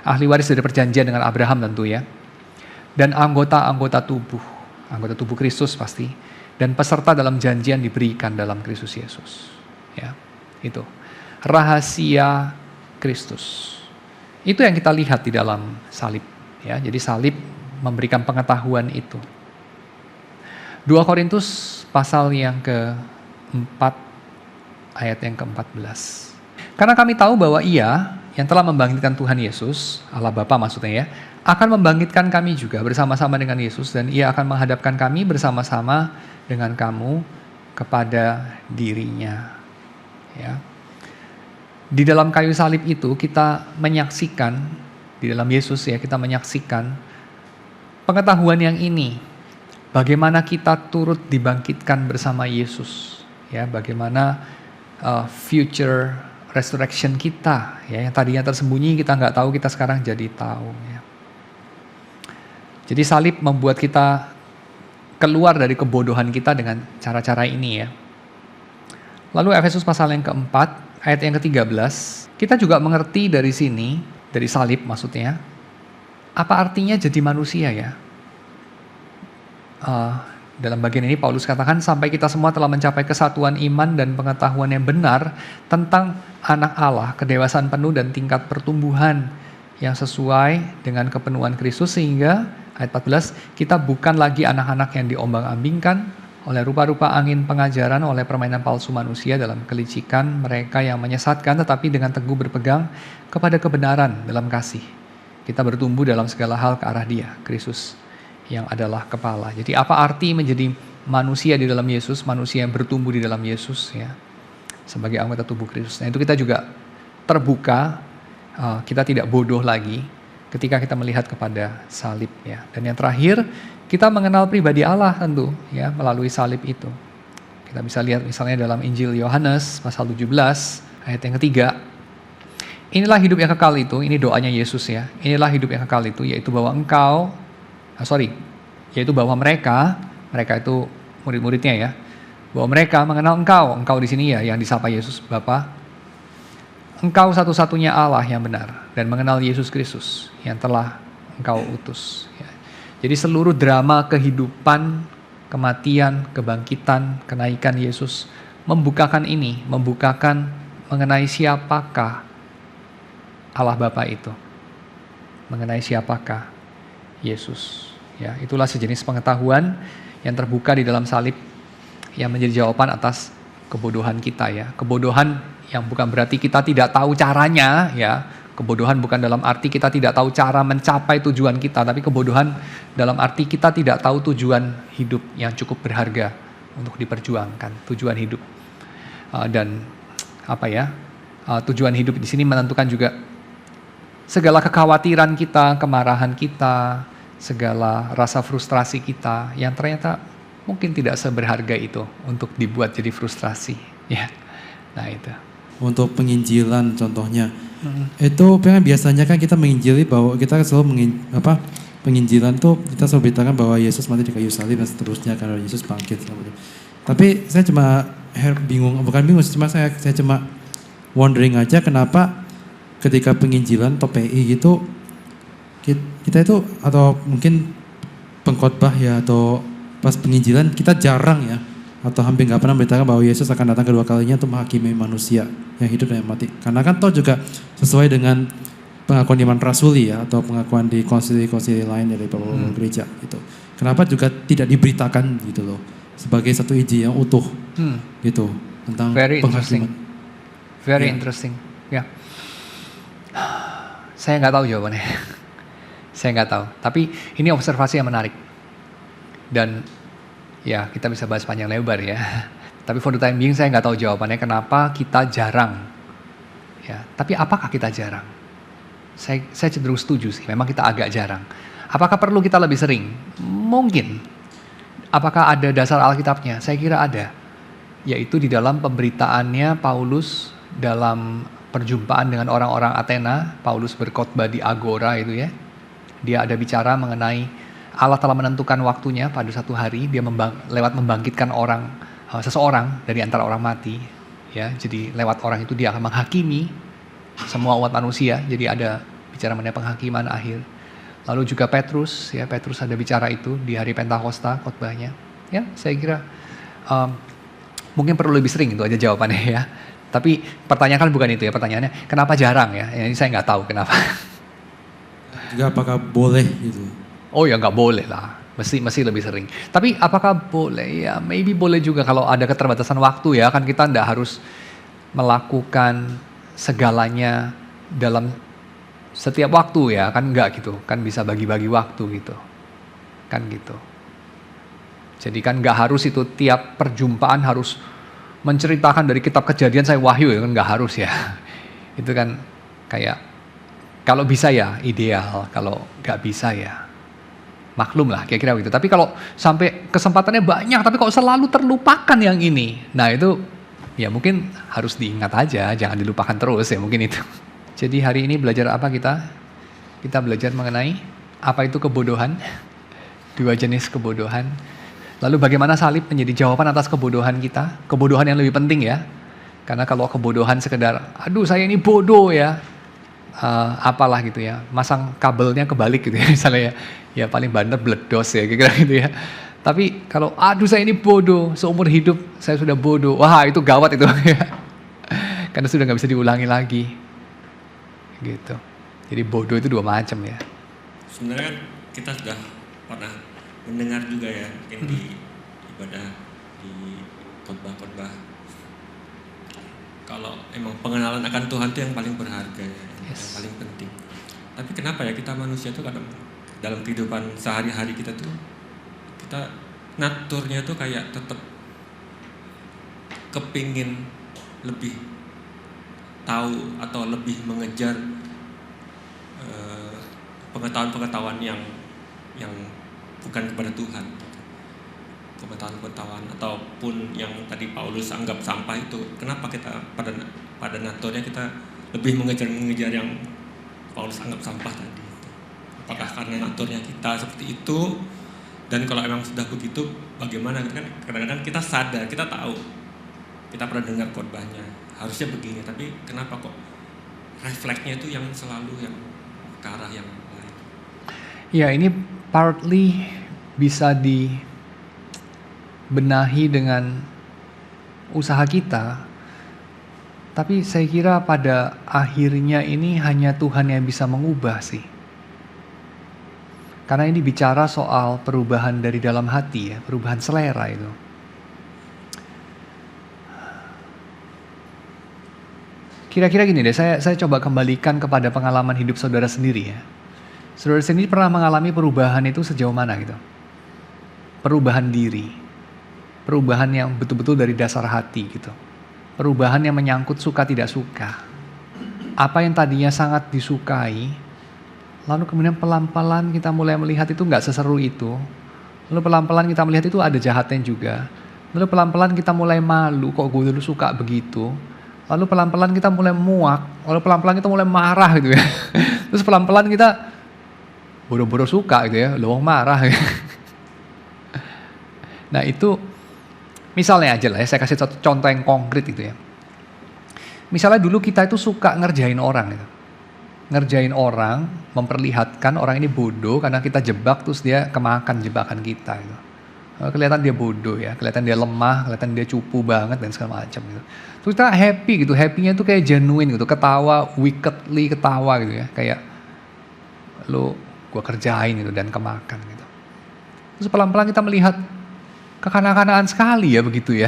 Ahli waris dari perjanjian dengan Abraham tentu ya. Dan anggota tubuh Kristus pasti. Dan peserta dalam janjian diberikan dalam Kristus Yesus. Ya, itu. Rahasia Kristus. Itu yang kita lihat di dalam salib. Ya, jadi salib memberikan pengetahuan itu. 2 Korintus pasal yang ke-4 ayat yang ke-14. Karena kami tahu bahwa Ia yang telah membangkitkan Tuhan Yesus, Allah Bapa maksudnya ya, akan membangkitkan kami juga bersama-sama dengan Yesus dan Ia akan menghadapkan kami bersama-sama dengan kamu kepada dirinya. Ya. Di dalam kayu salib itu kita menyaksikan, di dalam Yesus ya kita menyaksikan pengetahuan yang ini, bagaimana kita turut dibangkitkan bersama Yesus, ya, bagaimana future resurrection kita, ya, yang tadinya tersembunyi kita nggak tahu, kita sekarang jadi tahu. Ya. Jadi salib membuat kita keluar dari kebodohan kita dengan cara-cara ini, ya. Lalu Efesus pasal yang keempat, ayat yang ke-13, kita juga mengerti dari sini, dari salib maksudnya, apa artinya jadi manusia, ya. Dalam bagian ini Paulus katakan, sampai kita semua telah mencapai kesatuan iman dan pengetahuan yang benar tentang anak Allah, kedewasaan penuh dan tingkat pertumbuhan yang sesuai dengan kepenuhan Kristus, sehingga ayat 14, kita bukan lagi anak-anak yang diombang-ambingkan oleh rupa-rupa angin pengajaran, oleh permainan palsu manusia dalam kelicikan mereka yang menyesatkan, tetapi dengan teguh berpegang kepada kebenaran dalam kasih. Kita bertumbuh dalam segala hal ke arah Dia, Kristus, yang adalah kepala. Jadi apa arti menjadi manusia di dalam Yesus, manusia yang bertumbuh di dalam Yesus, ya, sebagai anggota tubuh Kristus. Nah, itu kita juga terbuka, kita tidak bodoh lagi ketika kita melihat kepada salib, ya. Dan yang terakhir, kita mengenal pribadi Allah tentu, ya, melalui salib itu. Kita bisa lihat misalnya dalam Injil Yohanes pasal 17 ayat yang ketiga. Inilah hidup yang kekal itu, ini doanya Yesus, ya. Inilah hidup yang kekal itu, yaitu bahwa yaitu bahwa mereka itu murid-muridnya, ya, bahwa mereka mengenal engkau di sini, ya, yang disapa Yesus, Bapa, engkau satu-satunya Allah yang benar, dan mengenal Yesus Kristus yang telah engkau utus, ya. Jadi seluruh drama kehidupan, kematian, kebangkitan, kenaikan Yesus membukakan mengenai siapakah Allah Bapa itu, mengenai siapakah Yesus. Ya, itulah sejenis pengetahuan yang terbuka di dalam salib yang menjadi jawaban atas kebodohan kita, ya. Kebodohan yang bukan berarti kita tidak tahu caranya, ya. Kebodohan bukan dalam arti kita tidak tahu cara mencapai tujuan kita, tapi kebodohan dalam arti kita tidak tahu tujuan hidup yang cukup berharga untuk diperjuangkan, tujuan hidup. Dan tujuan hidup di sini menentukan juga segala kekhawatiran kita, kemarahan kita, segala rasa frustrasi kita yang ternyata mungkin tidak seberharga itu untuk dibuat jadi frustrasi, ya. Nah, itu. Untuk penginjilan contohnya, itu biasanya kan kita menginjili bahwa kita selalu penginjilan tuh kita selalu beritakan bahwa Yesus mati di kayu salib dan seterusnya karena Yesus bangkit. Tapi saya cuma saya cuma wondering aja kenapa ketika penginjilan atau PI gitu kita itu, atau mungkin pengkhotbah, ya, atau pas penginjilan kita jarang, ya, atau hampir nggak pernah memberitakan bahwa Yesus akan datang kedua kalinya untuk menghakimi manusia yang hidup dan yang mati. Karena kan toh juga sesuai dengan pengakuan iman rasuli, ya, atau pengakuan di konsili-konsili lain dari beberapa gereja gitu. Kenapa juga tidak diberitakan gitu loh sebagai satu Injil yang utuh gitu tentang penghakiman. Very interesting. Ya. Saya nggak tahu jawabannya. Saya nggak tahu. Tapi ini observasi yang menarik. Dan ya, kita bisa bahas panjang lebar, ya. Tapi for the time being saya nggak tahu jawabannya kenapa kita jarang. Ya, tapi apakah kita jarang? Saya cenderung setuju sih, memang kita agak jarang. Apakah perlu kita lebih sering? Mungkin. Apakah ada dasar Alkitabnya? Saya kira ada. Yaitu di dalam pemberitaannya Paulus dalam perjumpaan dengan orang-orang Athena. Paulus berkhotbah di Agora itu, ya. Dia ada bicara mengenai Allah telah menentukan waktunya pada satu hari, dia lewat membangkitkan seseorang dari antara orang mati, ya. Jadi lewat orang itu dia akan menghakimi semua umat manusia. Jadi ada bicara mengenai penghakiman akhir. Lalu juga Petrus, ya, Petrus ada bicara itu di hari Pentakosta khotbahnya. Ya, saya kira mungkin perlu lebih sering, itu aja jawabannya, ya. Tapi pertanyaan kan bukan itu, ya, pertanyaannya kenapa jarang, ya. Ini saya nggak tahu kenapa. Juga apakah boleh gitu? Oh ya, nggak boleh lah, mesti lebih sering. Tapi apakah boleh? Ya maybe boleh juga kalau ada keterbatasan waktu, ya, kan kita nggak harus melakukan segalanya dalam setiap waktu, ya, kan nggak gitu, kan bisa bagi-bagi waktu gitu, kan gitu. Jadi kan nggak harus itu tiap perjumpaan harus menceritakan dari kitab Kejadian saya Wahyu, ya, kan nggak harus, ya. Itu kan kayak kalau bisa, ya, ideal. Kalau nggak bisa, ya maklum lah kira-kira begitu. Tapi kalau sampai kesempatannya banyak tapi kok selalu terlupakan yang ini, nah itu ya mungkin harus diingat aja, jangan dilupakan terus ya mungkin itu. Jadi hari ini belajar apa kita? Kita belajar mengenai apa itu kebodohan, 2 jenis kebodohan. Lalu bagaimana salib menjadi jawaban atas kebodohan kita, kebodohan yang lebih penting ya. Karena kalau kebodohan sekedar, aduh saya ini bodoh ya, apalah gitu ya, masang kabelnya kebalik gitu ya misalnya ya paling banter bledos ya kira-kira gitu ya. Tapi kalau aduh saya ini bodoh, seumur hidup saya sudah bodoh, wah itu gawat itu ya. Karena sudah nggak bisa diulangi lagi gitu. Jadi bodoh itu 2 macam ya. Sebenarnya kan kita sudah pernah mendengar juga ya, mungkin di ibadah, di khotbah-khotbah, kalau emang pengenalan akan Tuhan itu yang paling berharga ya, yang paling penting. Tapi kenapa ya kita manusia itu kadang dalam kehidupan sehari-hari kita tuh, kita naturnya tuh kayak tetap kepingin lebih tahu atau lebih mengejar pengetahuan-pengetahuan yang bukan kepada Tuhan, pengetahuan-pengetahuan ataupun yang tadi Paulus anggap sampah itu. Kenapa kita pada naturnya kita lebih mengejar yang Paulus anggap sampah tadi? Apakah karena naturnya kita seperti itu? Dan kalau emang sudah begitu, bagaimana? Kan kadang-kadang kita sadar, kita tahu, kita pernah dengar khotbahnya harusnya begini, tapi kenapa kok refleksnya itu yang selalu yang ke arah yang lain? Ya ini partly bisa dibenahi dengan usaha kita, tapi saya kira pada akhirnya ini hanya Tuhan yang bisa mengubah sih. Karena ini bicara soal perubahan dari dalam hati ya, perubahan selera itu. Kira-kira gini deh, saya coba kembalikan kepada pengalaman hidup saudara sendiri ya. Saudara sendiri pernah mengalami perubahan itu sejauh mana gitu? Perubahan diri. Perubahan yang betul-betul dari dasar hati gitu. Perubahan yang menyangkut suka tidak suka. Apa yang tadinya sangat disukai, lalu kemudian pelan-pelan kita mulai melihat itu nggak seseru itu. Lalu pelan-pelan kita melihat itu ada jahatnya juga. Lalu pelan-pelan kita mulai malu, kok gue dulu suka begitu. Lalu pelan-pelan kita mulai muak, lalu pelan-pelan kita mulai marah gitu ya. Terus pelan-pelan kita boro-boro suka gitu ya, lu marah gitu. Nah itu misalnya aja lah ya, saya kasih contoh yang konkret gitu ya. Misalnya dulu kita itu suka ngerjain orang gitu. Ngerjain orang, memperlihatkan orang ini bodoh karena kita jebak terus dia kemakan jebakan kita gitu. Kelihatan dia bodoh ya, kelihatan dia lemah, kelihatan dia cupu banget dan segala macam gitu. Terus kita happy gitu, happy-nya tuh kayak genuine gitu, ketawa, wickedly ketawa gitu ya, kayak lu gua kerjain gitu dan kemakan gitu. Terus pelan-pelan kita melihat kekanak-kanakan sekali ya begitu ya.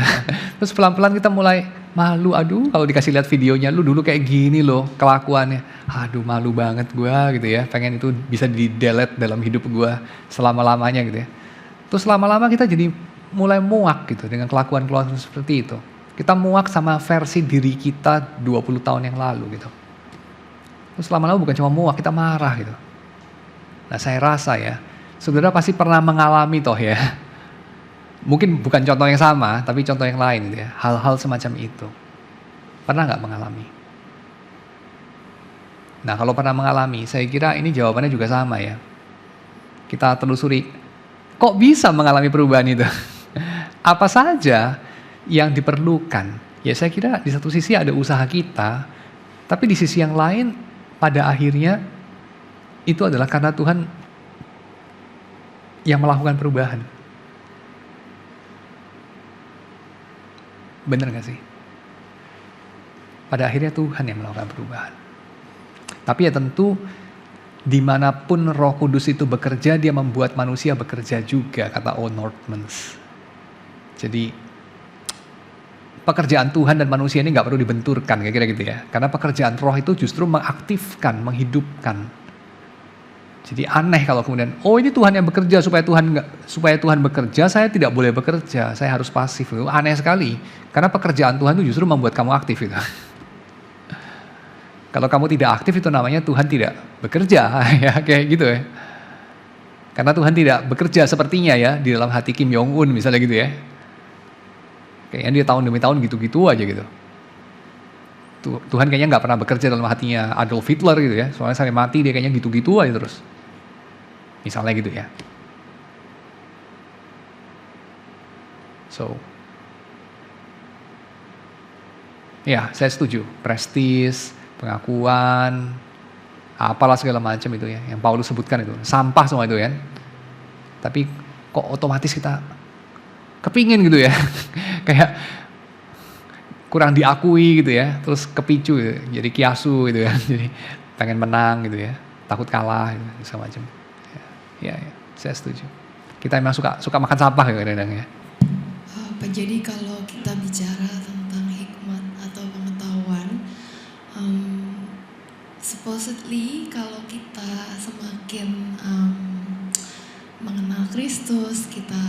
Terus pelan-pelan kita mulai malu, aduh kalau dikasih lihat videonya, lu dulu kayak gini loh kelakuannya. Aduh malu banget gua gitu ya, pengen itu bisa di-delete dalam hidup gua selama-lamanya gitu ya. Terus lama-lama kita jadi mulai muak gitu dengan kelakuan-kelakuan seperti itu. Kita muak sama versi diri kita 20 tahun yang lalu gitu. Terus lama-lama bukan cuma muak, kita marah gitu. Nah saya rasa ya, saudara pasti pernah mengalami toh ya. Mungkin bukan contoh yang sama, tapi contoh yang lain gitu ya. Hal-hal semacam itu. Pernah nggak mengalami? Nah kalau pernah mengalami, saya kira ini jawabannya juga sama ya. Kita telusuri, kok bisa mengalami perubahan itu? Apa saja yang diperlukan? Ya saya kira di satu sisi ada usaha kita, tapi di sisi yang lain pada akhirnya itu adalah karena Tuhan yang melakukan perubahan. Benar gak sih? Pada akhirnya Tuhan yang melakukan perubahan. Tapi ya tentu dimanapun Roh Kudus itu bekerja, dia membuat manusia bekerja juga, kata Owen Nortmans. Jadi pekerjaan Tuhan dan manusia ini gak perlu dibenturkan, kira-kira gitu ya. Karena pekerjaan Roh itu justru mengaktifkan, menghidupkan. Jadi aneh kalau kemudian, oh ini Tuhan yang bekerja supaya Tuhan bekerja, saya tidak boleh bekerja, saya harus pasif. Itu aneh sekali, karena pekerjaan Tuhan itu justru membuat kamu aktif itu. Kalau kamu tidak aktif itu namanya Tuhan tidak bekerja, ya kayak gitu ya. Karena Tuhan tidak bekerja sepertinya ya di dalam hati Kim Jong Un misalnya gitu ya. Kayaknya dia tahun demi tahun gitu-gitu aja gitu. Tuhan kayaknya nggak pernah bekerja dalam hatinya Adolf Hitler gitu ya. Soalnya sampai mati dia kayaknya gitu-gitu aja terus. Misalnya gitu ya. So, ya saya setuju. Prestis, pengakuan, apalah segala macam itu ya. Yang Paulus sebutkan itu. Sampah semua itu kan. Tapi kok otomatis kita kepingin gitu ya. Kayak kurang diakui gitu ya. Terus kepicu gitu. Jadi kiasu gitu ya. Jadi pengen menang gitu ya. Takut kalah gitu, segala macam. Ya, saya setuju. Kita memang suka makan sampah ya kadang-kadang ya. Pak, jadi kalau kita bicara tentang hikmat atau pengetahuan, supposedly kalau kita semakin mengenal Kristus, kita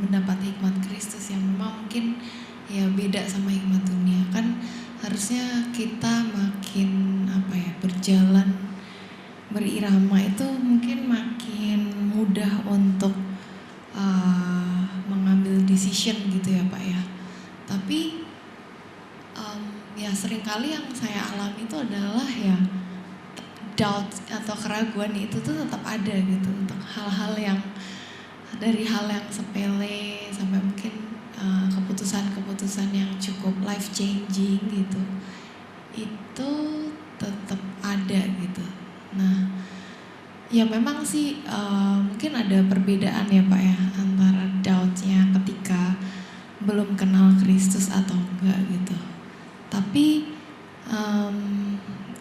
mendapat hikmat Kristus yang memang mungkin ya beda sama hikmat dunia, kan harusnya kita makin berjalan berirama itu mungkin makin mudah untuk mengambil decision gitu ya Pak ya. Tapi ya seringkali yang saya alami itu adalah ya doubt atau keraguan itu tuh tetap ada gitu untuk hal-hal yang dari hal yang sepele sampai mungkin keputusan-keputusan yang cukup life changing gitu, itu tetap ada gitu. Nah, ya memang sih mungkin ada perbedaan ya Pak ya antara doubtnya ketika belum kenal Kristus atau enggak gitu. Tapi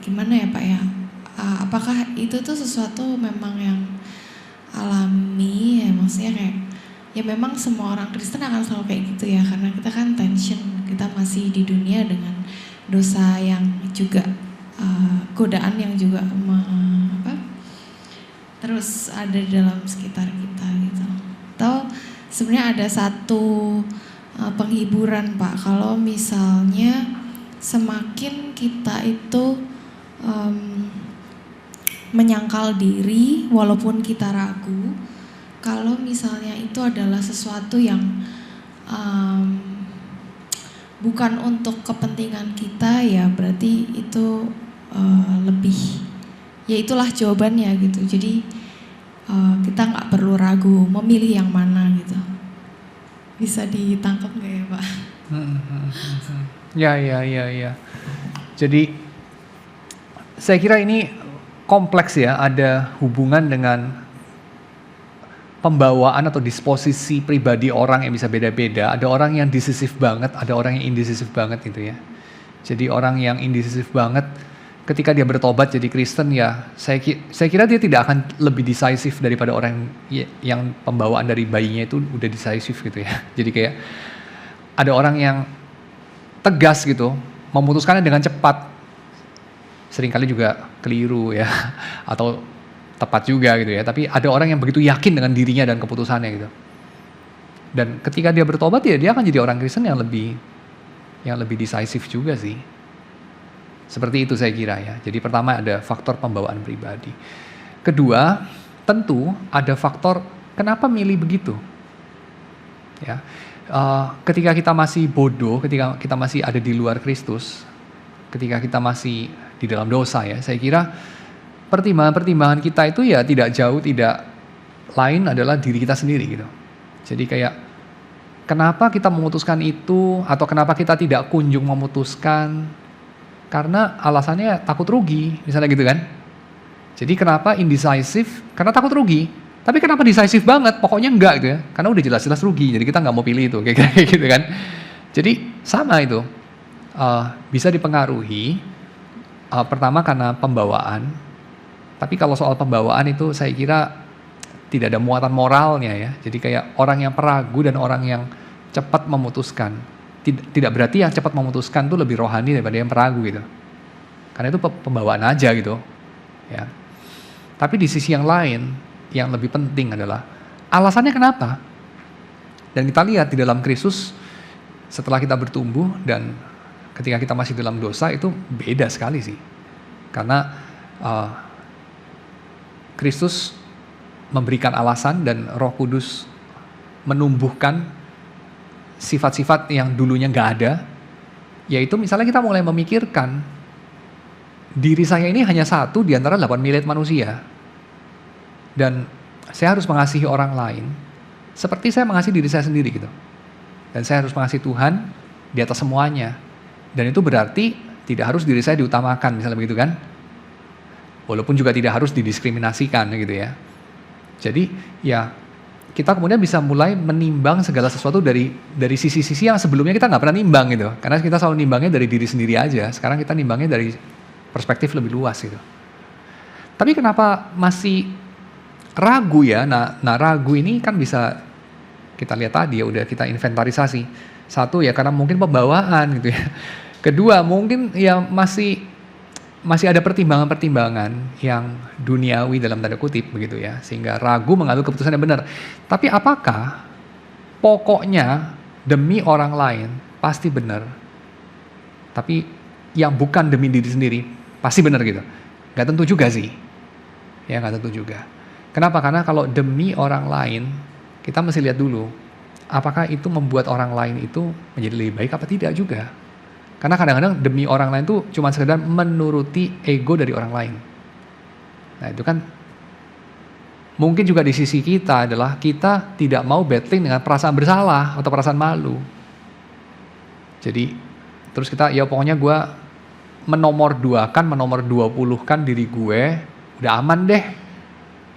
gimana ya Pak ya? Apakah itu tuh sesuatu memang yang alami ya, maksudnya kayak ya memang semua orang Kristen akan selalu kayak gitu ya, karena kita kan tension, kita masih di dunia dengan dosa yang juga godaan yang juga terus ada di dalam sekitar kita gitu. Atau sebenarnya ada satu penghiburan Pak, kalau misalnya semakin kita itu menyangkal diri walaupun kita ragu, kalau misalnya itu adalah sesuatu yang bukan untuk kepentingan kita, ya berarti itu lebih, ya itulah jawabannya gitu. Jadi kita nggak perlu ragu memilih yang mana gitu. Bisa ditangkap nggak ya Pak? Ya. Jadi saya kira ini kompleks ya, ada hubungan dengan pembawaan atau disposisi pribadi orang yang bisa beda-beda. Ada orang yang decisif banget, ada orang yang indecisif banget gitu ya. Jadi orang yang indecisif banget ketika dia bertobat jadi Kristen ya, saya kira dia tidak akan lebih decisive daripada orang yang pembawaan dari bayinya itu udah decisive gitu ya. Jadi kayak ada orang yang tegas gitu, memutuskannya dengan cepat. Seringkali juga keliru ya, atau tepat juga gitu ya. Tapi ada orang yang begitu yakin dengan dirinya dan keputusannya gitu. Dan ketika dia bertobat ya dia akan jadi orang Kristen yang lebih decisive juga sih. Seperti itu saya kira ya. Jadi pertama ada faktor pembawaan pribadi. Kedua, tentu ada faktor kenapa milih begitu. Ya, ketika kita masih bodoh, ketika kita masih ada di luar Kristus, ketika kita masih di dalam dosa ya, saya kira pertimbangan kita itu ya tidak jauh, tidak lain adalah diri kita sendiri gitu. Jadi kayak kenapa kita memutuskan itu, atau kenapa kita tidak kunjung memutuskan, karena alasannya takut rugi, misalnya gitu kan. Jadi kenapa indecisive? Karena takut rugi. Tapi kenapa decisive banget? Pokoknya enggak gitu ya. Karena udah jelas-jelas rugi, jadi kita nggak mau pilih itu, kayak gitu kan. Jadi sama itu, bisa dipengaruhi. Pertama karena pembawaan, tapi kalau soal pembawaan itu saya kira tidak ada muatan moralnya ya. Jadi kayak orang yang peragu dan orang yang cepat memutuskan, tidak berarti yang cepat memutuskan itu lebih rohani daripada yang peragu gitu. Karena itu pembawaan aja gitu ya. Tapi di sisi yang lain, yang lebih penting adalah alasannya kenapa. Dan kita lihat di dalam Kristus, setelah kita bertumbuh dan ketika kita masih dalam dosa itu beda sekali sih. Karena Kristus memberikan alasan dan Roh Kudus menumbuhkan sifat-sifat yang dulunya nggak ada, yaitu misalnya kita mulai memikirkan diri saya ini hanya satu di antara 8 miliar manusia, dan saya harus mengasihi orang lain seperti saya mengasihi diri saya sendiri gitu, dan saya harus mengasihi Tuhan di atas semuanya, dan itu berarti tidak harus diri saya diutamakan misalnya begitu kan, walaupun juga tidak harus didiskriminasikan gitu ya. Jadi ya kita kemudian bisa mulai menimbang segala sesuatu dari sisi-sisi yang sebelumnya kita nggak pernah nimbang gitu. Karena kita selalu nimbangnya dari diri sendiri aja. Sekarang kita nimbangnya dari perspektif lebih luas gitu. Tapi kenapa masih ragu ya? Nah ragu ini kan bisa kita lihat tadi ya, udah kita inventarisasi. Satu ya karena mungkin pembawaan gitu ya. Kedua mungkin ya masih ada pertimbangan-pertimbangan yang duniawi dalam tanda kutip begitu ya, sehingga ragu mengambil keputusan yang benar. Tapi apakah pokoknya demi orang lain pasti benar, tapi yang bukan demi diri sendiri pasti benar gitu? Gak tentu juga sih, ya gak tentu juga. Kenapa? Karena kalau demi orang lain, kita mesti lihat dulu, apakah itu membuat orang lain itu menjadi lebih baik apa tidak juga. Karena kadang-kadang demi orang lain tuh cuma sekedar menuruti ego dari orang lain. Nah itu kan mungkin juga di sisi kita adalah kita tidak mau battling dengan perasaan bersalah atau perasaan malu. Jadi terus kita ya pokoknya gue menomor 20-kan diri gue, udah aman deh.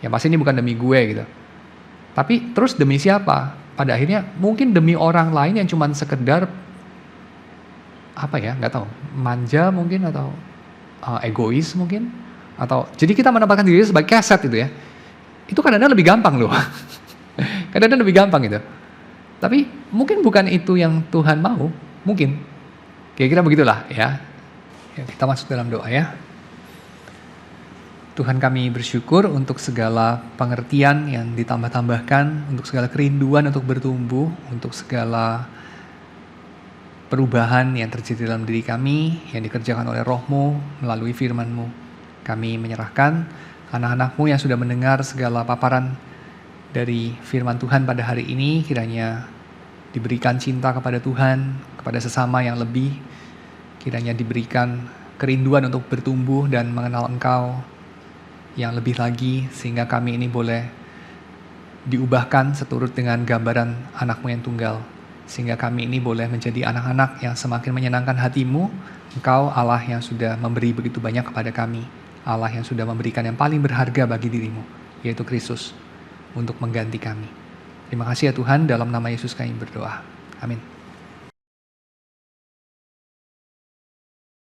Ya pasti ini bukan demi gue gitu. Tapi terus demi siapa? Pada akhirnya mungkin demi orang lain yang cuma sekedar apa ya, nggak tahu, manja mungkin atau egois mungkin, atau jadi kita menempatkan diri sebagai keset gitu ya. Itu kadang-kadang lebih gampang loh. Kadang-kadang lebih gampang gitu. Tapi mungkin bukan itu yang Tuhan mau, mungkin. Kira-kira begitulah ya. Ya, kita masuk dalam doa ya. Tuhan, kami bersyukur untuk segala pengertian yang ditambah-tambahkan, untuk segala kerinduan untuk bertumbuh, untuk segala perubahan yang terjadi dalam diri kami, yang dikerjakan oleh Roh-Mu melalui firman-Mu. Kami menyerahkan anak-anak-Mu yang sudah mendengar segala paparan dari firman Tuhan pada hari ini, kiranya diberikan cinta kepada Tuhan, kepada sesama yang lebih, kiranya diberikan kerinduan untuk bertumbuh dan mengenal Engkau yang lebih lagi, sehingga kami ini boleh diubahkan seturut dengan gambaran anak-Mu yang tunggal. Sehingga kami ini boleh menjadi anak-anak yang semakin menyenangkan hati-Mu. Engkau Allah yang sudah memberi begitu banyak kepada kami. Allah yang sudah memberikan yang paling berharga bagi diri-Mu, yaitu Kristus, untuk mengganti kami. Terima kasih ya Tuhan, dalam nama Yesus kami berdoa. Amin.